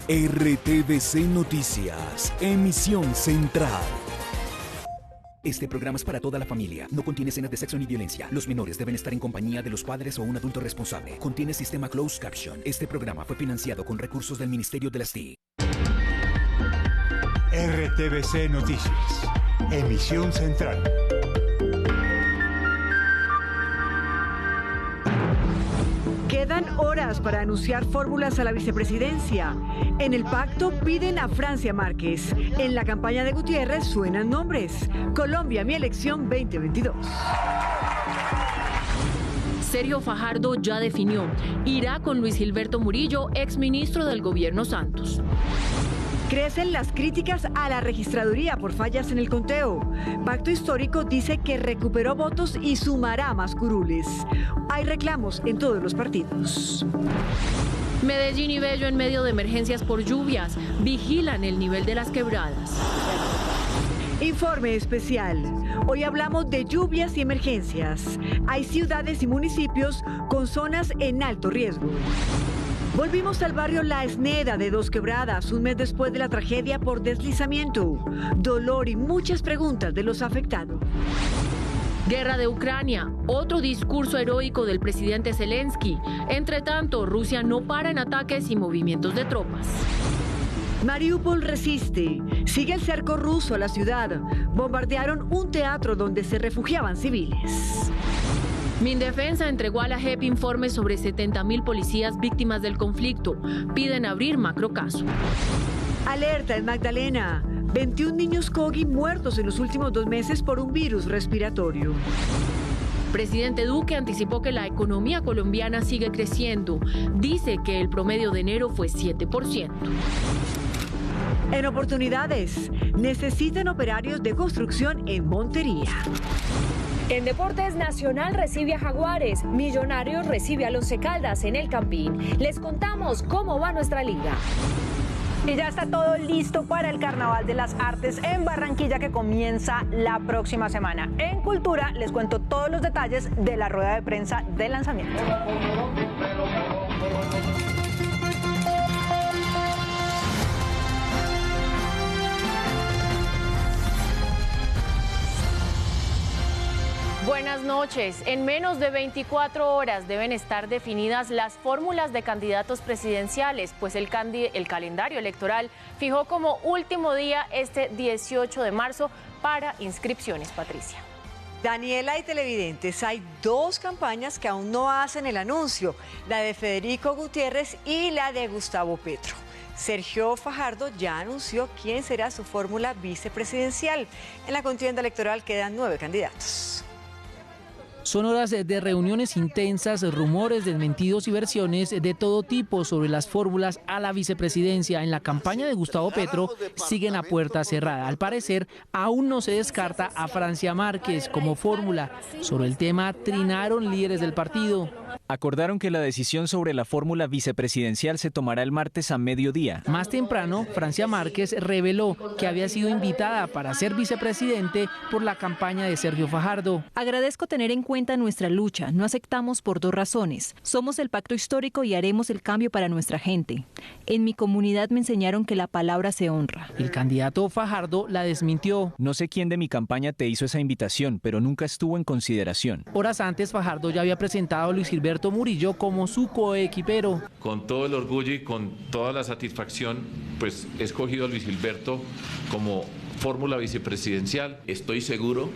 RTVC Noticias, emisión central. Este programa es para toda la familia. No contiene escenas de sexo ni violencia. Los menores deben estar en compañía de los padres o un adulto responsable. Contiene sistema closed caption. Este programa fue financiado con recursos del Ministerio de las TIC. RTVC Noticias, emisión central. Quedan horas para anunciar fórmulas a la vicepresidencia. En el pacto piden a Francia Márquez. En la campaña de Gutiérrez suenan nombres. Colombia, mi elección 2022. Sergio Fajardo ya definió. Irá con Luis Gilberto Murillo, exministro del gobierno Santos. Crecen las críticas a la registraduría por fallas en el conteo. Pacto Histórico dice que recuperó votos y sumará más curules. Hay reclamos en todos los partidos. Medellín y Bello en medio de emergencias por lluvias. Vigilan el nivel de las quebradas. Informe especial. Hoy hablamos de lluvias y emergencias. Hay ciudades y municipios con zonas en alto riesgo. Volvimos al barrio La Esneda de Dos Quebradas, un mes después de la tragedia por deslizamiento. Dolor y muchas preguntas de los afectados. Guerra de Ucrania, otro discurso heroico del presidente Zelensky. Entre tanto, Rusia no para en ataques y movimientos de tropas. Mariupol resiste. Sigue el cerco ruso a la ciudad. Bombardearon un teatro donde se refugiaban civiles. Mindefensa entregó a la JEP informes sobre 70.000 policías víctimas del conflicto. Piden abrir macrocaso. Alerta en Magdalena. 21 niños Kogi muertos en los últimos 2 meses por un virus respiratorio. Presidente Duque anticipó que la economía colombiana sigue creciendo. Dice que el promedio de enero fue 7%. En oportunidades, necesitan operarios de construcción en Montería. En Deportes, Nacional recibe a Jaguares, Millonarios recibe a Once Caldas en el Campín. Les contamos cómo va nuestra liga. Y ya está todo listo para el Carnaval de las Artes en Barranquilla, que comienza la próxima semana. En Cultura les cuento todos los detalles de la rueda de prensa del lanzamiento. Buenas noches. En menos de 24 horas deben estar definidas las fórmulas de candidatos presidenciales, pues el calendario electoral fijó como último día este 18 de marzo para inscripciones, Patricia. Daniela y televidentes, hay 2 campañas que aún no hacen el anuncio, la de Federico Gutiérrez y la de Gustavo Petro. Sergio Fajardo ya anunció quién será su fórmula vicepresidencial. En la contienda electoral quedan 9 candidatos. Son horas de reuniones intensas, rumores desmentidos y versiones de todo tipo sobre las fórmulas a la vicepresidencia. En la campaña de Gustavo Petro siguen a puerta cerrada. Al parecer, aún no se descarta a Francia Márquez como fórmula. Sobre el tema trinaron líderes del partido. Acordaron que la decisión sobre la fórmula vicepresidencial se tomará el martes a mediodía. Más temprano, Francia Márquez reveló que había sido invitada para ser vicepresidente por la campaña de Sergio Fajardo. Agradezco tener en cuenta nuestra lucha. No aceptamos por 2 razones. Somos el pacto histórico y haremos el cambio para nuestra gente. En mi comunidad me enseñaron que la palabra se honra. El candidato Fajardo la desmintió. No sé quién de mi campaña te hizo esa invitación, pero nunca estuvo en consideración. Horas antes, Fajardo ya había presentado a Luis Gilberto Murillo como su coequipero. Con todo el orgullo y con toda la satisfacción, pues he escogido a Luis Gilberto como fórmula vicepresidencial. Estoy seguro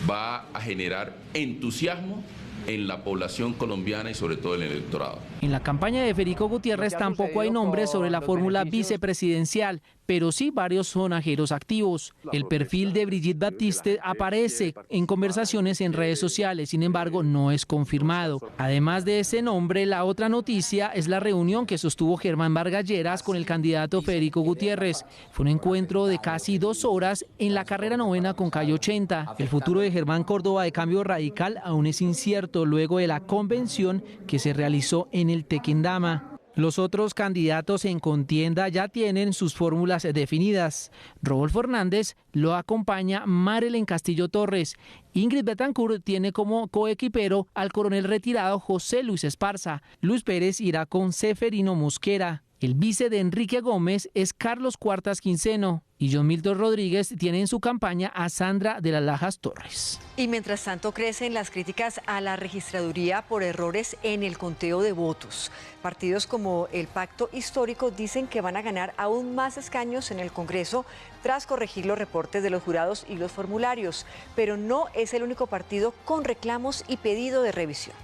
va a generar entusiasmo en la población colombiana y sobre todo en el electorado. En la campaña de Federico Gutiérrez tampoco hay nombres sobre la fórmula vicepresidencial, pero sí varios sonajeros activos. El perfil de Brigitte Baptiste aparece en conversaciones en redes sociales, sin embargo no es confirmado. Además de ese nombre, la otra noticia es la reunión que sostuvo Germán Vargas Lleras con el candidato Federico Gutiérrez. Fue un encuentro de casi 2 horas en la carrera 9 con calle 80. El futuro de Germán Córdoba de Cambio Radical aún es incierto luego de la convención que se realizó en el Tequendama. Los otros candidatos en contienda ya tienen sus fórmulas definidas. Rodolfo Hernández lo acompaña Marilyn Castillo Torres. Ingrid Betancourt tiene como coequipero al coronel retirado José Luis Esparza. Luis Pérez irá con Seferino Mosquera. El vice de Enrique Gómez es Carlos Cuartas Quinceno y John Milton Rodríguez tiene en su campaña a Sandra de las Lajas Torres. Y mientras tanto crecen las críticas a la registraduría por errores en el conteo de votos. Partidos como el Pacto Histórico dicen que van a ganar aún más escaños en el Congreso tras corregir los reportes de los jurados y los formularios. Pero no es el único partido con reclamos y pedido de revisión.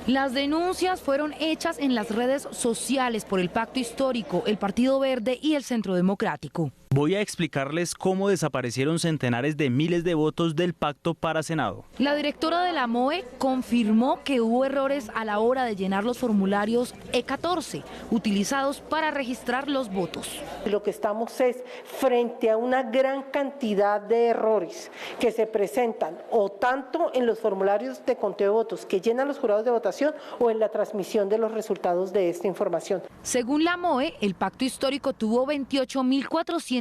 Las denuncias fueron hechas en las redes sociales por el Pacto Histórico, el Partido Verde y el Centro Democrático. Voy a explicarles cómo desaparecieron centenares de miles de votos del pacto para Senado. La directora de la MOE confirmó que hubo errores a la hora de llenar los formularios E14 utilizados para registrar los votos. Lo que estamos es frente a una gran cantidad de errores que se presentan o tanto en los formularios de conteo de votos que llenan los jurados de votación o en la transmisión de los resultados de esta información. Según la MOE, el Pacto Histórico tuvo 28.466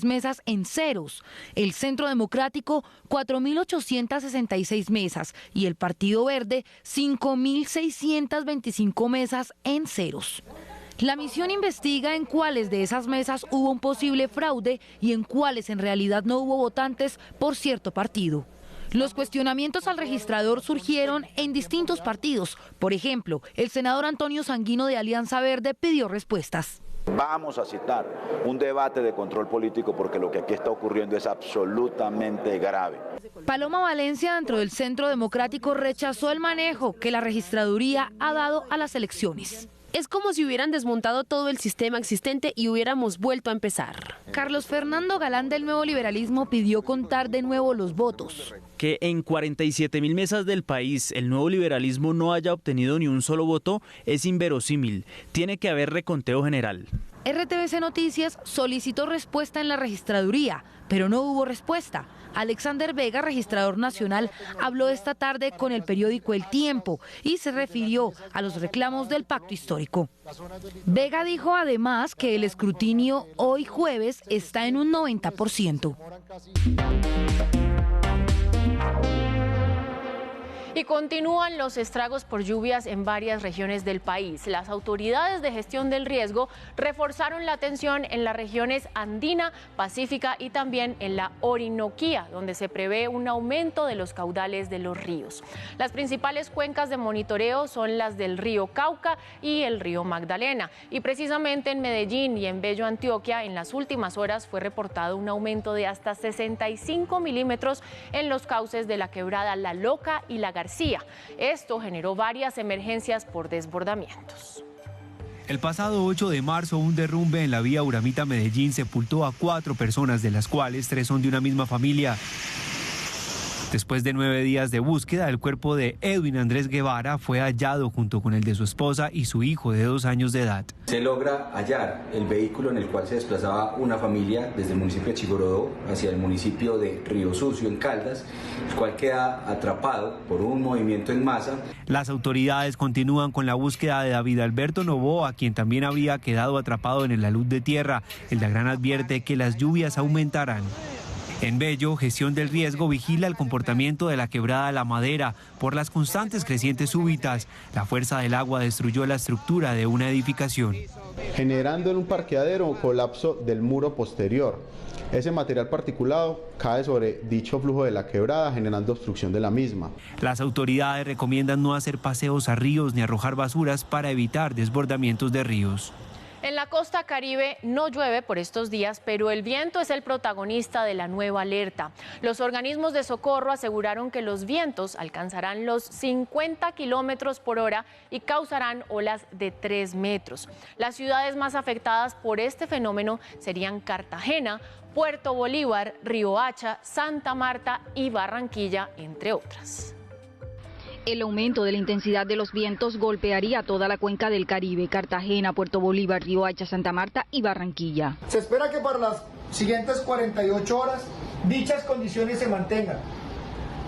mesas en ceros, el Centro Democrático 4.866 mesas y el Partido Verde 5.625 mesas en ceros. La misión investiga en cuáles de esas mesas hubo un posible fraude y en cuáles en realidad no hubo votantes por cierto partido. Los cuestionamientos al registrador surgieron en distintos partidos. Por ejemplo, el senador Antonio Sanguino de Alianza Verde pidió respuestas. Vamos a citar un debate de control político porque lo que aquí está ocurriendo es absolutamente grave. Paloma Valencia, dentro del Centro Democrático, rechazó el manejo que la registraduría ha dado a las elecciones. Es como si hubieran desmontado todo el sistema existente y hubiéramos vuelto a empezar. Carlos Fernando Galán del Nuevo Liberalismo pidió contar de nuevo los votos. Que en 47.000 mesas del país el Nuevo Liberalismo no haya obtenido ni un solo voto es inverosímil. Tiene que haber reconteo general. RTVC Noticias solicitó respuesta en la registraduría, pero no hubo respuesta. Alexander Vega, registrador nacional, habló esta tarde con el periódico El Tiempo y se refirió a los reclamos del Pacto Histórico. Vega dijo además que el escrutinio hoy jueves está en un 90%. Y continúan los estragos por lluvias en varias regiones del país. Las autoridades de gestión del riesgo reforzaron la atención en las regiones andina, pacífica y también en la Orinoquía, donde se prevé un aumento de los caudales de los ríos. Las principales cuencas de monitoreo son las del río Cauca y el río Magdalena. Y precisamente en Medellín y en Bello, Antioquia, en las últimas horas fue reportado un aumento de hasta 65 milímetros en los cauces de la quebrada La Loca y La García. Esto generó varias emergencias por desbordamientos. El pasado 8 de marzo, un derrumbe en la vía Uramita-Medellín sepultó a 4 personas, de las cuales 3 son de una misma familia. Después de 9 días de búsqueda, el cuerpo de Edwin Andrés Guevara fue hallado junto con el de su esposa y su hijo de 2 años de edad. Se logra hallar el vehículo en el cual se desplazaba una familia desde el municipio de Chigorodó hacia el municipio de Río Sucio, en Caldas, el cual queda atrapado por un movimiento en masa. Las autoridades continúan con la búsqueda de David Alberto Novoa, quien también habría quedado atrapado en el alud de tierra. El DAGRAN advierte que las lluvias aumentarán. En Bello, gestión del riesgo vigila el comportamiento de la quebrada La Madera por las constantes crecientes súbitas. La fuerza del agua destruyó la estructura de una edificación, generando en un parqueadero un colapso del muro posterior. Ese material particulado cae sobre dicho flujo de la quebrada, generando obstrucción de la misma. Las autoridades recomiendan no hacer paseos a ríos ni arrojar basuras para evitar desbordamientos de ríos. En la costa caribe no llueve por estos días, pero el viento es el protagonista de la nueva alerta. Los organismos de socorro aseguraron que los vientos alcanzarán los 50 kilómetros por hora y causarán olas de 3 metros. Las ciudades más afectadas por este fenómeno serían Cartagena, Puerto Bolívar, Riohacha, Santa Marta y Barranquilla, entre otras. El aumento de la intensidad de los vientos golpearía toda la cuenca del Caribe: Cartagena, Puerto Bolívar, Riohacha, Santa Marta y Barranquilla. Se espera que para las siguientes 48 horas dichas condiciones se mantengan.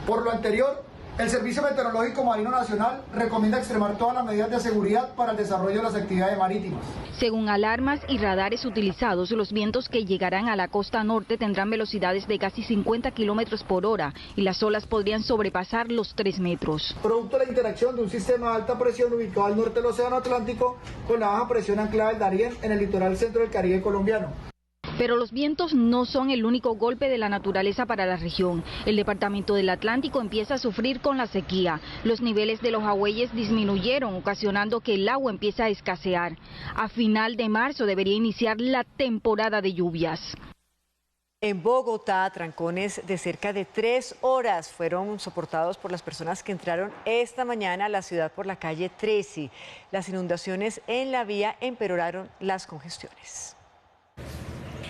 Por lo anterior, El Servicio Meteorológico Marino Nacional recomienda extremar todas las medidas de seguridad para el desarrollo de las actividades marítimas. Según alarmas y radares utilizados, los vientos que llegarán a la costa norte tendrán velocidades de casi 50 kilómetros por hora y las olas podrían sobrepasar los 3 metros. Producto de la interacción de un sistema de alta presión ubicado al norte del Océano Atlántico con la baja presión anclada del Darién en el litoral centro del Caribe colombiano. Pero los vientos no son el único golpe de la naturaleza para la región. El departamento del Atlántico empieza a sufrir con la sequía. Los niveles de los agueyes disminuyeron, ocasionando que el agua empiece a escasear. A final de marzo debería iniciar la temporada de lluvias. En Bogotá, trancones de cerca de 3 horas fueron soportados por las personas que entraron esta mañana a la ciudad por la calle 13. Las inundaciones en la vía empeoraron las congestiones.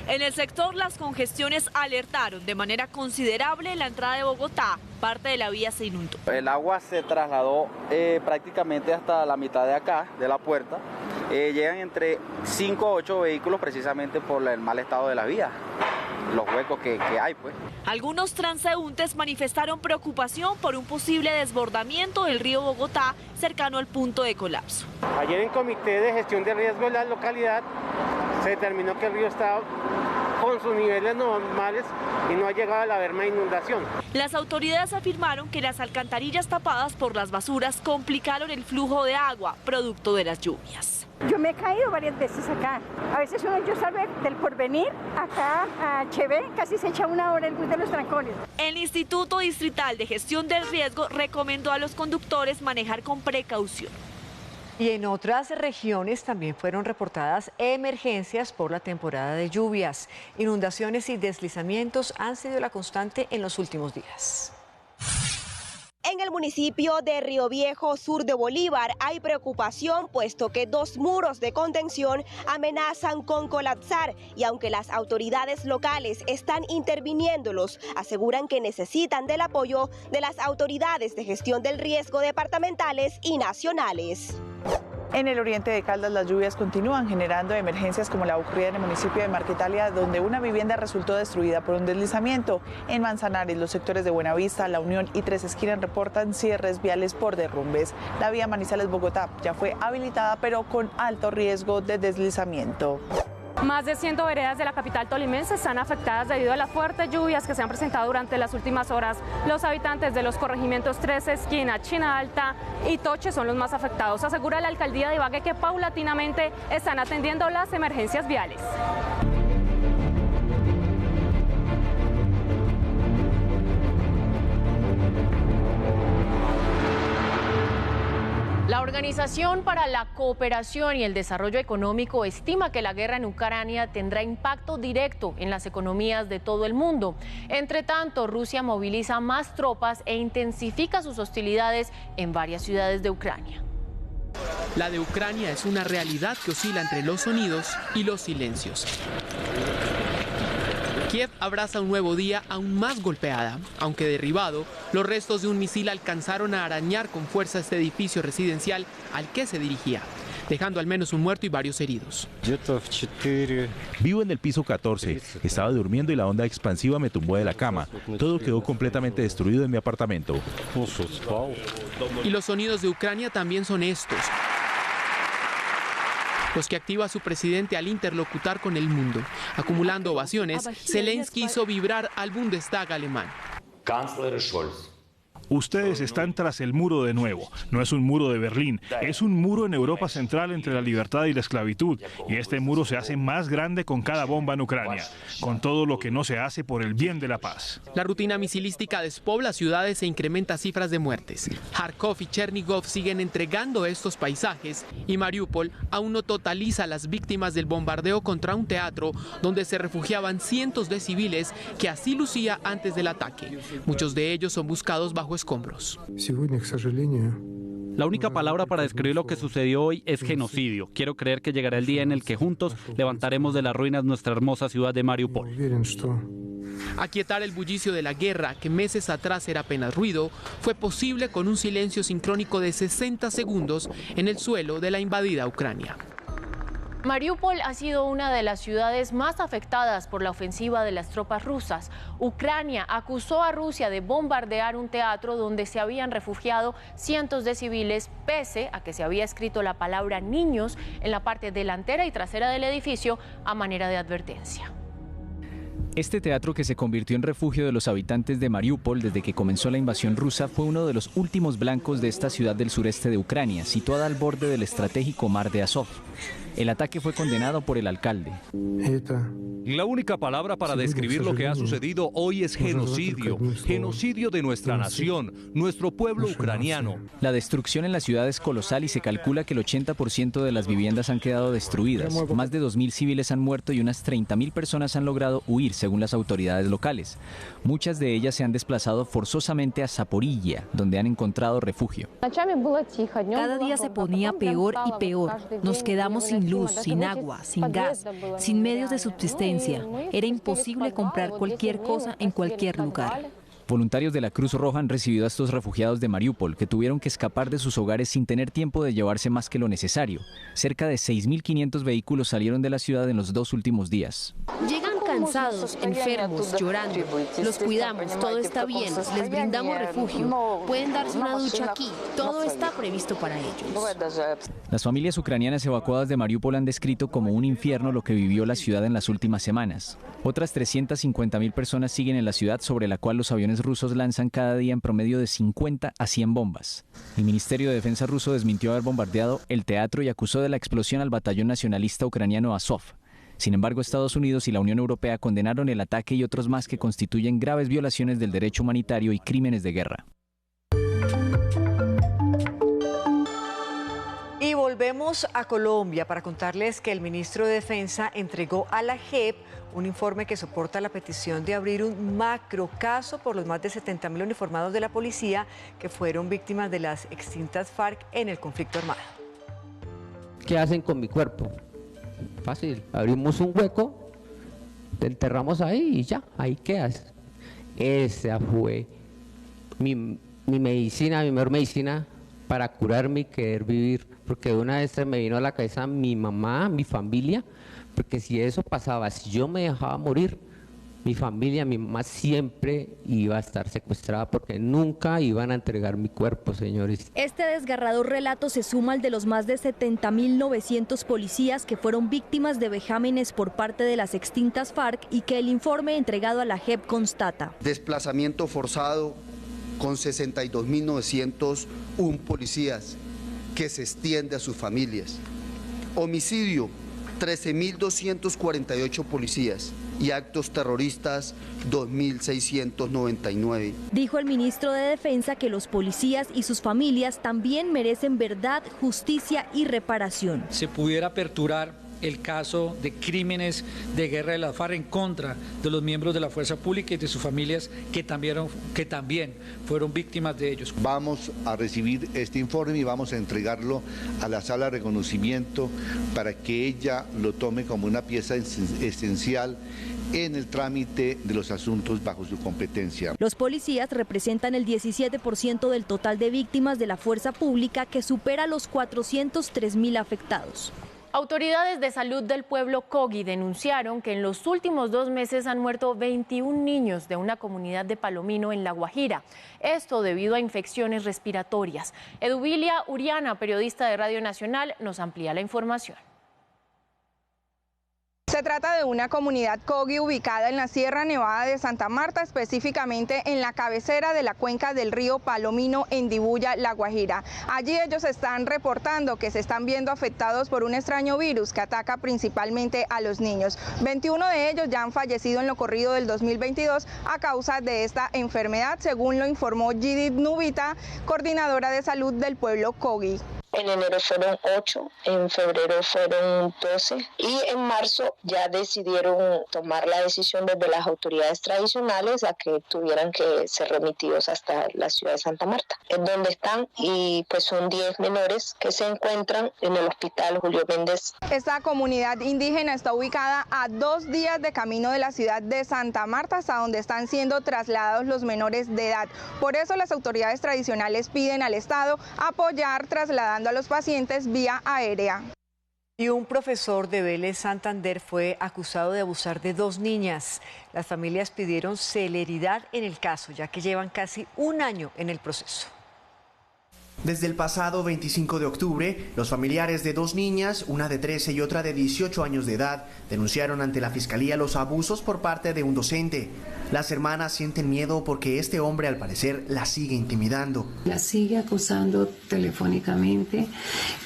En el sector, las congestiones alertaron de manera considerable la entrada de Bogotá. Parte de la vía se inundó. El agua se trasladó prácticamente hasta la mitad de acá, de la puerta. Llegan entre 5 a 8 vehículos precisamente por el mal estado de la vía, los huecos que hay, pues. Algunos transeúntes manifestaron preocupación por un posible desbordamiento del río Bogotá cercano al punto de colapso. Ayer en comité de gestión de riesgo de la localidad se determinó que el río estaba con sus niveles normales y no ha llegado a la alarma de inundación. Las autoridades afirmaron que las alcantarillas tapadas por las basuras complicaron el flujo de agua, producto de las lluvias. Yo me he caído varias veces acá. A veces uno yo sabe del Porvenir, acá a Chevé, casi se echa 1 hora el bus de los trancones. El Instituto Distrital de Gestión del Riesgo recomendó a los conductores manejar con precaución. Y en otras regiones también fueron reportadas emergencias por la temporada de lluvias. Inundaciones y deslizamientos han sido la constante en los últimos días. En el municipio de Río Viejo, sur de Bolívar, hay preocupación puesto que 2 muros de contención amenazan con colapsar y aunque las autoridades locales están interviniéndolos, aseguran que necesitan del apoyo de las autoridades de gestión del riesgo departamentales y nacionales. En el oriente de Caldas las lluvias continúan generando emergencias como la ocurrida en el municipio de Marquetalia, donde una vivienda resultó destruida por un deslizamiento. En Manzanares, los sectores de Buenavista, La Unión y Tres Esquinas reportan cierres viales por derrumbes. La vía Manizales-Bogotá ya fue habilitada, pero con alto riesgo de deslizamiento. Más de 100 veredas de la capital tolimense están afectadas debido a las fuertes lluvias que se han presentado durante las últimas horas. Los habitantes de los corregimientos Tres Esquinas, China Alta y Toche son los más afectados. Asegura la alcaldía de Ibagué que paulatinamente están atendiendo las emergencias viales. La Organización para la Cooperación y el Desarrollo Económico estima que la guerra en Ucrania tendrá impacto directo en las economías de todo el mundo. Entre tanto, Rusia moviliza más tropas e intensifica sus hostilidades en varias ciudades de Ucrania. La de Ucrania es una realidad que oscila entre los sonidos y los silencios. Kiev abraza un nuevo día aún más golpeada. Aunque derribado, los restos de un misil alcanzaron a arañar con fuerza este edificio residencial al que se dirigía, dejando al menos un muerto y varios heridos. Vivo en el piso 14. Estaba durmiendo y la onda expansiva me tumbó de la cama. Todo quedó completamente destruido en mi apartamento. Y los sonidos de Ucrania también son estos, los que activa su presidente al interlocutar con el mundo. Acumulando ovaciones, Zelensky hizo vibrar al Bundestag alemán. Ustedes están tras el muro de nuevo. No es un muro de Berlín, es un muro en Europa Central entre la libertad y la esclavitud. Y este muro se hace más grande con cada bomba en Ucrania, con todo lo que no se hace por el bien de la paz. La rutina misilística despobla ciudades e incrementa cifras de muertes. Kharkov y Chernigov siguen entregando estos paisajes y Mariupol aún no totaliza las víctimas del bombardeo contra un teatro donde se refugiaban cientos de civiles que así lucía antes del ataque. Muchos de ellos son buscados bajo escombros. La única palabra para describir lo que sucedió hoy es genocidio. Quiero creer que llegará el día en el que juntos levantaremos de las ruinas nuestra hermosa ciudad de Mariupol. Aquietar el bullicio de la guerra, que meses atrás era apenas ruido, fue posible con un silencio sincrónico de 60 segundos en el suelo de la invadida Ucrania. Mariupol ha sido una de las ciudades más afectadas por la ofensiva de las tropas rusas. Ucrania acusó a Rusia de bombardear un teatro donde se habían refugiado cientos de civiles, pese a que se había escrito la palabra niños en la parte delantera y trasera del edificio a manera de advertencia. Este teatro, que se convirtió en refugio de los habitantes de Mariupol desde que comenzó la invasión rusa, fue uno de los últimos blancos de esta ciudad del sureste de Ucrania, situada al borde del estratégico mar de Azov. El ataque fue condenado por el alcalde. La única palabra para describir lo que ha sucedido hoy es genocidio. Genocidio de nuestra nación, nuestro pueblo ucraniano. La destrucción en la ciudad es colosal y se calcula que el 80% de las viviendas han quedado destruidas. Más de 2.000 civiles han muerto y unas 30.000 personas han logrado huir, según las autoridades locales. Muchas de ellas se han desplazado forzosamente a Zaporilla, donde han encontrado refugio. Cada día se ponía peor y peor. Nos quedamos sin luz, sin agua, sin gas, sin medios de subsistencia. Era imposible comprar cualquier cosa en cualquier lugar. Voluntarios de la Cruz Roja han recibido a estos refugiados de Mariupol, que tuvieron que escapar de sus hogares sin tener tiempo de llevarse más que lo necesario. Cerca de 6.500 vehículos salieron de la ciudad en los 2 últimos días. Llegan cansados, enfermos, llorando. Los cuidamos, todo está bien, les brindamos refugio. Pueden darse una ducha aquí, todo está previsto para ellos. Las familias ucranianas evacuadas de Mariupol han descrito como un infierno lo que vivió la ciudad en las últimas semanas. Otras 350.000 personas siguen en la ciudad, sobre la cual los aviones rusos lanzan cada día en promedio de 50 a 100 bombas. El Ministerio de Defensa ruso desmintió haber bombardeado el teatro y acusó de la explosión al batallón nacionalista ucraniano Azov. Sin embargo, Estados Unidos y la Unión Europea condenaron el ataque y otros más que constituyen graves violaciones del derecho humanitario y crímenes de guerra. Y volvemos a Colombia para contarles que el ministro de Defensa entregó a la JEP un informe que soporta la petición de abrir un macrocaso por los más de 70.000 uniformados de la policía que fueron víctimas de las extintas FARC en el conflicto armado. ¿Qué hacen con mi cuerpo? Fácil, abrimos un hueco, te enterramos ahí y ya, ahí quedas. Esa fue mi medicina, mi mejor medicina para curarme y querer vivir, porque de una vez se me vino a la cabeza mi mamá, mi familia, porque si eso pasaba, si yo me dejaba morir, mi familia, mi mamá siempre iba a estar secuestrada porque nunca iban a entregar mi cuerpo, señores. Este desgarrador relato se suma al de los más de 70.900 policías que fueron víctimas de vejámenes por parte de las extintas FARC y que el informe entregado a la JEP constata. Desplazamiento forzado con 62.901 policías que se extiende a sus familias. Homicidio, 13.248 policías y actos terroristas 2.699. Dijo el ministro de Defensa que los policías y sus familias también merecen verdad, justicia y reparación. Se pudiera aperturar el caso de crímenes de guerra de la FARC en contra de los miembros de la fuerza pública y de sus familias que también fueron víctimas de ellos. Vamos a recibir este informe y vamos a entregarlo a la sala de reconocimiento para que ella lo tome como una pieza esencial en el trámite de los asuntos bajo su competencia. Los policías representan el 17% del total de víctimas de la fuerza pública, que supera los 403.000 afectados. Autoridades de salud del pueblo Cogi denunciaron que en los últimos 2 meses han muerto 21 niños de una comunidad de Palomino en La Guajira. Esto debido a infecciones respiratorias. Eduvilia Uriana, periodista de Radio Nacional, nos amplía la información. Se trata de una comunidad Cogi ubicada en la Sierra Nevada de Santa Marta, específicamente en la cabecera de la cuenca del río Palomino en Dibuya, La Guajira. Allí ellos están reportando que se están viendo afectados por un extraño virus que ataca principalmente a los niños. 21 de ellos ya han fallecido en lo corrido del 2022 a causa de esta enfermedad, según lo informó Judith Nubita, coordinadora de salud del pueblo Cogi. En enero fueron 8, en febrero fueron 12 y en marzo ya decidieron tomar la decisión desde las autoridades tradicionales a que tuvieran que ser remitidos hasta la ciudad de Santa Marta, en donde están, y pues son 10 menores que se encuentran en el hospital Julio Méndez. Esta comunidad indígena está ubicada a 2 días de camino de la ciudad de Santa Marta, hasta donde están siendo trasladados los menores de edad. Por eso las autoridades tradicionales piden al Estado apoyar trasladando a los pacientes vía aérea. Y un profesor de Vélez Santander fue acusado de abusar de 2 niñas. Las familias pidieron celeridad en el caso, ya que llevan casi un año en el proceso. Desde el pasado 25 de octubre, los familiares de 2 niñas, una de 13 y otra de 18 años de edad, denunciaron ante la Fiscalía los abusos por parte de un docente. Las hermanas sienten miedo porque este hombre, al parecer, las sigue intimidando. La sigue acosando telefónicamente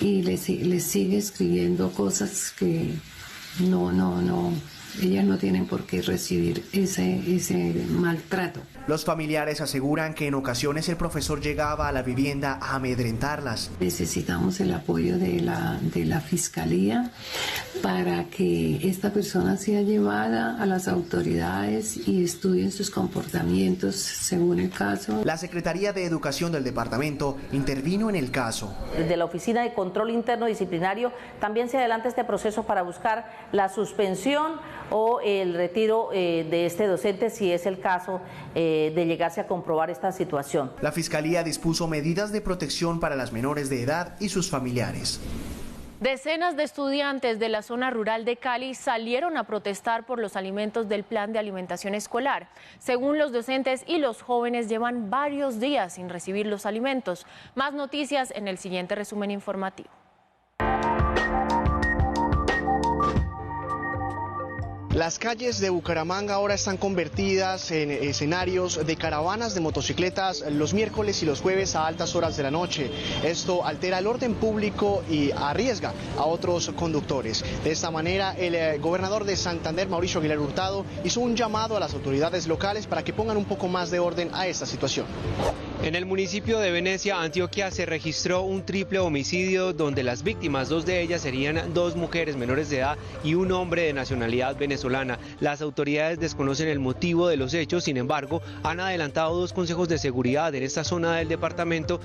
y le sigue escribiendo cosas que ellas no tienen por qué recibir ese maltrato. Los familiares aseguran que en ocasiones el profesor llegaba a la vivienda a amedrentarlas. Necesitamos el apoyo de la Fiscalía para que esta persona sea llevada a las autoridades y estudien sus comportamientos según el caso. La Secretaría de Educación del departamento intervino en el caso. Desde la Oficina de Control Interno Disciplinario también se adelanta este proceso para buscar la suspensión o el retiro de este docente si es el caso de llegarse a comprobar esta situación. La Fiscalía dispuso medidas de protección para las menores de edad y sus familiares. Decenas de estudiantes de la zona rural de Cali salieron a protestar por los alimentos del plan de alimentación escolar. Según los docentes y los jóvenes, llevan varios días sin recibir los alimentos. Más noticias en el siguiente resumen informativo. Las calles de Bucaramanga ahora están convertidas en escenarios de caravanas de motocicletas los miércoles y los jueves a altas horas de la noche. Esto altera el orden público y arriesga a otros conductores. De esta manera, el gobernador de Santander, Mauricio Aguilar Hurtado, hizo un llamado a las autoridades locales para que pongan un poco más de orden a esta situación. En el municipio de Venecia, Antioquia, se registró un triple homicidio donde las víctimas, 2 de ellas serían 2 mujeres menores de edad y un hombre de nacionalidad venezolana. Las autoridades desconocen el motivo de los hechos, sin embargo, han adelantado 2 consejos de seguridad en esta zona del departamento.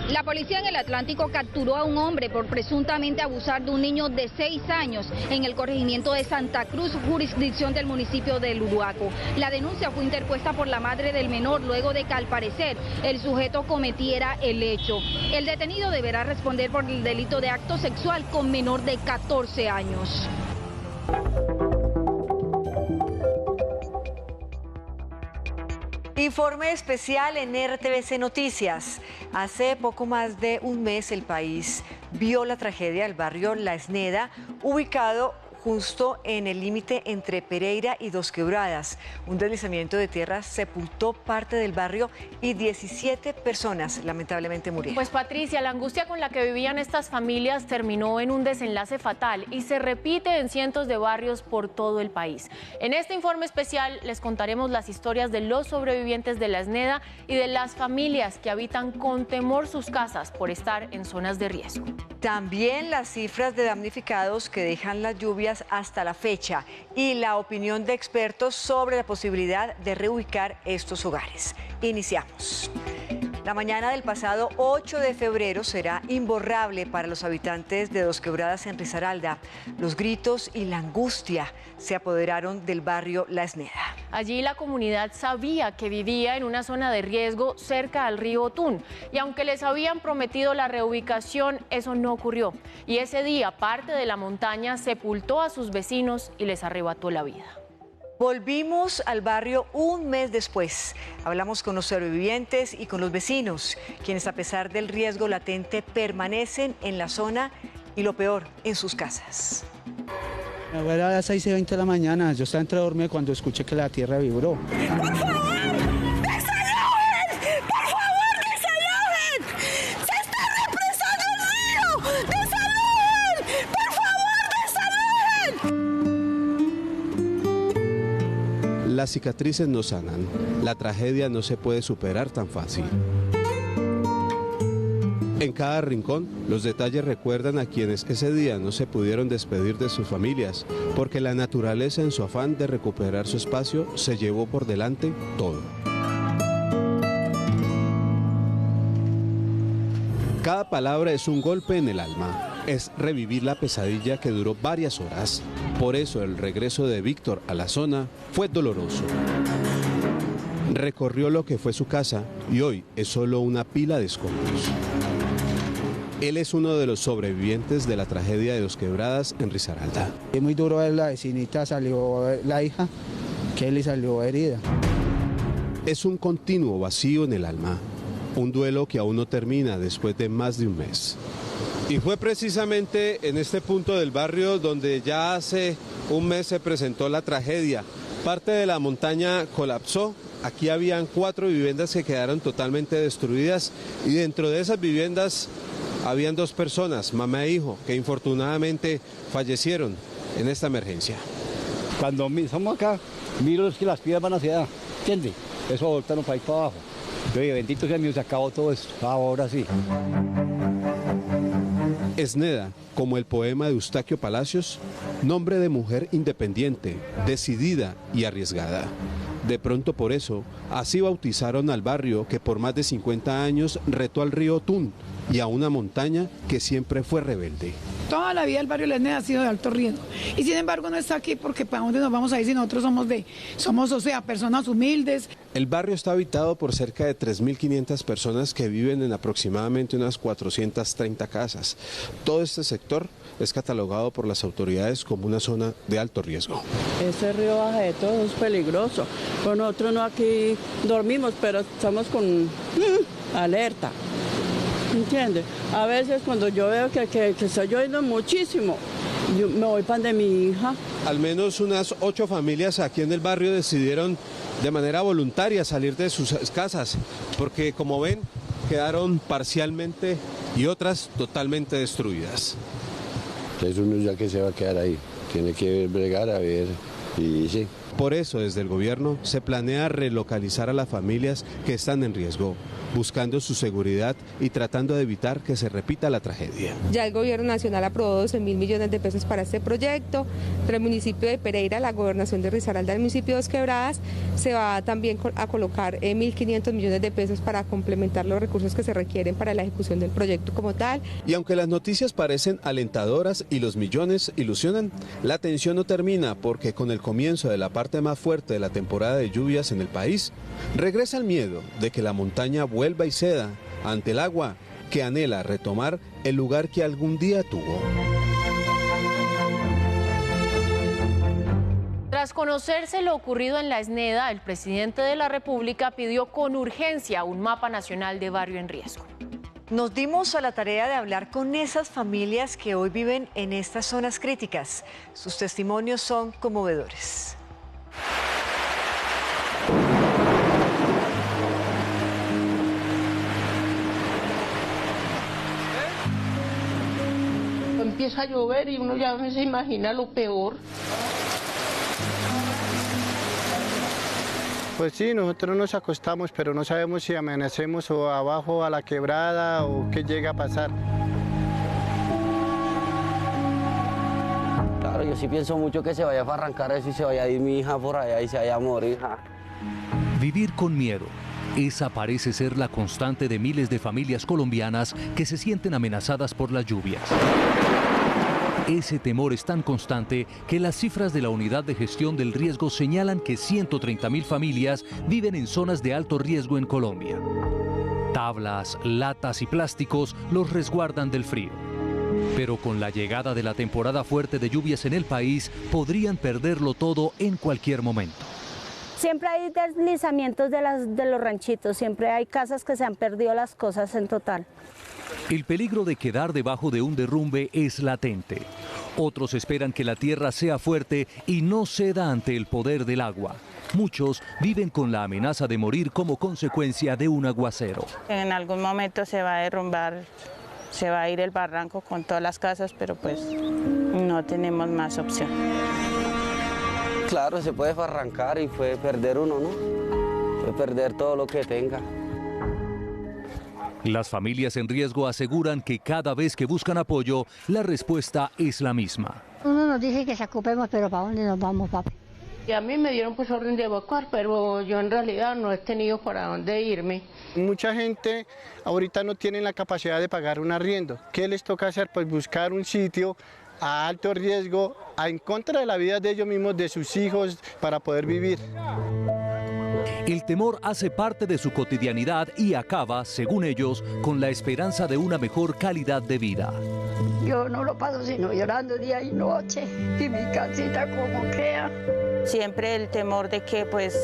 La policía en el Atlántico capturó a un hombre por presuntamente abusar de un niño de 6 años en el corregimiento de Santa Cruz, jurisdicción del municipio de Uruaco. La denuncia fue interpuesta por la madre del menor luego de que, al parecer, el sujeto cometiera el hecho. El detenido deberá responder por el delito de acto sexual con menor de 14 años. Informe especial en RTVC Noticias. Hace poco más de un mes el país vio la tragedia del barrio La Esneda, ubicado justo en el límite entre Pereira y Dos Quebradas. Un deslizamiento de tierra sepultó parte del barrio y 17 personas lamentablemente murieron. Pues Patricia, la angustia con la que vivían estas familias terminó en un desenlace fatal y se repite en cientos de barrios por todo el país. En este informe especial les contaremos las historias de los sobrevivientes de La Esneda y de las familias que habitan con temor sus casas por estar en zonas de riesgo. También las cifras de damnificados que dejan las lluvias hasta la fecha y la opinión de expertos sobre la posibilidad de reubicar estos hogares. Iniciamos. La mañana del pasado 8 de febrero será imborrable para los habitantes de Dos Quebradas en Risaralda. Los gritos y la angustia se apoderaron del barrio La Esneda. Allí la comunidad sabía que vivía en una zona de riesgo cerca al río Otún y aunque les habían prometido la reubicación, eso no ocurrió. Y ese día parte de la montaña sepultó a sus vecinos y les arrebató la vida. Volvimos al barrio un mes después. Hablamos con los sobrevivientes y con los vecinos, quienes a pesar del riesgo latente permanecen en la zona y lo peor, en sus casas. Era a las 6:20 de la mañana, yo estaba entre dormir cuando escuché que la tierra vibró. ¡Por favor! ¡Desalojen! ¡Por favor, desalojen! ¡Se está represando el río! ¡Desalojen! ¡Por favor, desalojen! Las cicatrices no sanan, la tragedia no se puede superar tan fácil. En cada rincón, los detalles recuerdan a quienes ese día no se pudieron despedir de sus familias, porque la naturaleza, en su afán de recuperar su espacio, se llevó por delante todo. Cada palabra es un golpe en el alma, es revivir la pesadilla que duró varias horas. Por eso el regreso de Víctor a la zona fue doloroso. Recorrió lo que fue su casa y hoy es solo una pila de escombros. Él es uno de los sobrevivientes de la tragedia de Dos Quebradas en Risaralda. Es muy duro ver la vecinita, salió la hija, que le salió herida. Es un continuo vacío en el alma, un duelo que aún no termina después de más de un mes. Y fue precisamente en este punto del barrio donde ya hace un mes se presentó la tragedia. Parte de la montaña colapsó, aquí habían 4 viviendas que quedaron totalmente destruidas y dentro de esas viviendas habían 2 personas, mamá e hijo, que infortunadamente fallecieron en esta emergencia. Cuando estamos acá, miro es que las piedras van hacia allá, ¿entiende? Eso ahorita no para ir para abajo. Entonces, bendito sea Dios, se acabó todo esto, ahora sí. Esneda, como el poema de Eustaquio Palacios, nombre de mujer independiente, decidida y arriesgada. De pronto por eso, así bautizaron al barrio que por más de 50 años retó al río Tun y a una montaña que siempre fue rebelde. Toda la vida el barrio La Esneda ha sido de alto riesgo y sin embargo no está aquí porque ¿para dónde nos vamos a ir si nosotros somos personas humildes? El barrio está habitado por cerca de 3.500 personas que viven en aproximadamente unas 430 casas. Todo este sector es catalogado por las autoridades como una zona de alto riesgo. Ese río Bajeto es peligroso. Con nosotros no aquí dormimos, pero estamos con alerta. ¿Entiendes? A veces cuando yo veo que está lloviendo muchísimo, yo me voy pan de mi hija. Al menos unas 8 familias aquí en el barrio decidieron de manera voluntaria salir de sus casas, porque como ven, quedaron parcialmente y otras totalmente destruidas. Es uno ya que se va a quedar ahí, tiene que bregar a ver y sí. Por eso desde el gobierno se planea relocalizar a las familias que están en riesgo, buscando su seguridad y tratando de evitar que se repita la tragedia. Ya el gobierno nacional aprobó 12.000 millones de pesos para este proyecto. Entre el municipio de Pereira, la gobernación de Risaralda, el municipio de Dos Quebradas, se va también a colocar 1.500 millones de pesos para complementar los recursos que se requieren para la ejecución del proyecto como tal. Y aunque las noticias parecen alentadoras y los millones ilusionan, la tensión no termina porque con el comienzo de la parte más fuerte de la temporada de lluvias en el país, regresa el miedo de que la montaña vuelva y ceda ante el agua que anhela retomar el lugar que algún día tuvo. Tras conocerse lo ocurrido en La Esneda, el presidente de la República pidió con urgencia un mapa nacional de barrio en riesgo. Nos dimos a la tarea de hablar con esas familias que hoy viven en estas zonas críticas. Sus testimonios son conmovedores. Empieza a llover y uno ya se imagina lo peor. Pues sí, nosotros nos acostamos, pero no sabemos si amanecemos o abajo a la quebrada o qué llega a pasar. Claro, yo sí pienso mucho que se vaya a arrancar eso y se vaya a ir mi hija por allá y se vaya a morir. Vivir con miedo. Esa parece ser la constante de miles de familias colombianas que se sienten amenazadas por las lluvias. Ese temor es tan constante que las cifras de la Unidad de Gestión del Riesgo señalan que 130.000 familias viven en zonas de alto riesgo en Colombia. Tablas, latas y plásticos los resguardan del frío. Pero con la llegada de la temporada fuerte de lluvias en el país, podrían perderlo todo en cualquier momento. Siempre hay deslizamientos de los ranchitos, siempre hay casas que se han perdido las cosas en total. El peligro de quedar debajo de un derrumbe es latente. Otros esperan que la tierra sea fuerte y no ceda ante el poder del agua. Muchos viven con la amenaza de morir como consecuencia de un aguacero. En algún momento se va a derrumbar, se va a ir el barranco con todas las casas, pero pues no tenemos más opción. Claro, se puede arrancar y puede perder uno, ¿no? Puede perder todo lo que tenga. Las familias en riesgo aseguran que cada vez que buscan apoyo, la respuesta es la misma. Uno nos dice que se ocupemos, pero ¿para dónde nos vamos, papi? Y a mí me dieron pues orden de evacuar, pero yo en realidad no he tenido para dónde irme. Mucha gente ahorita no tiene la capacidad de pagar un arriendo. ¿Qué les toca hacer? Pues buscar un sitio a alto riesgo, en contra de la vida de ellos mismos, de sus hijos, para poder vivir. El temor hace parte de su cotidianidad y acaba, según ellos, con la esperanza de una mejor calidad de vida. Yo no lo paso sino llorando día y noche, y mi casita como queda. Siempre el temor de que pues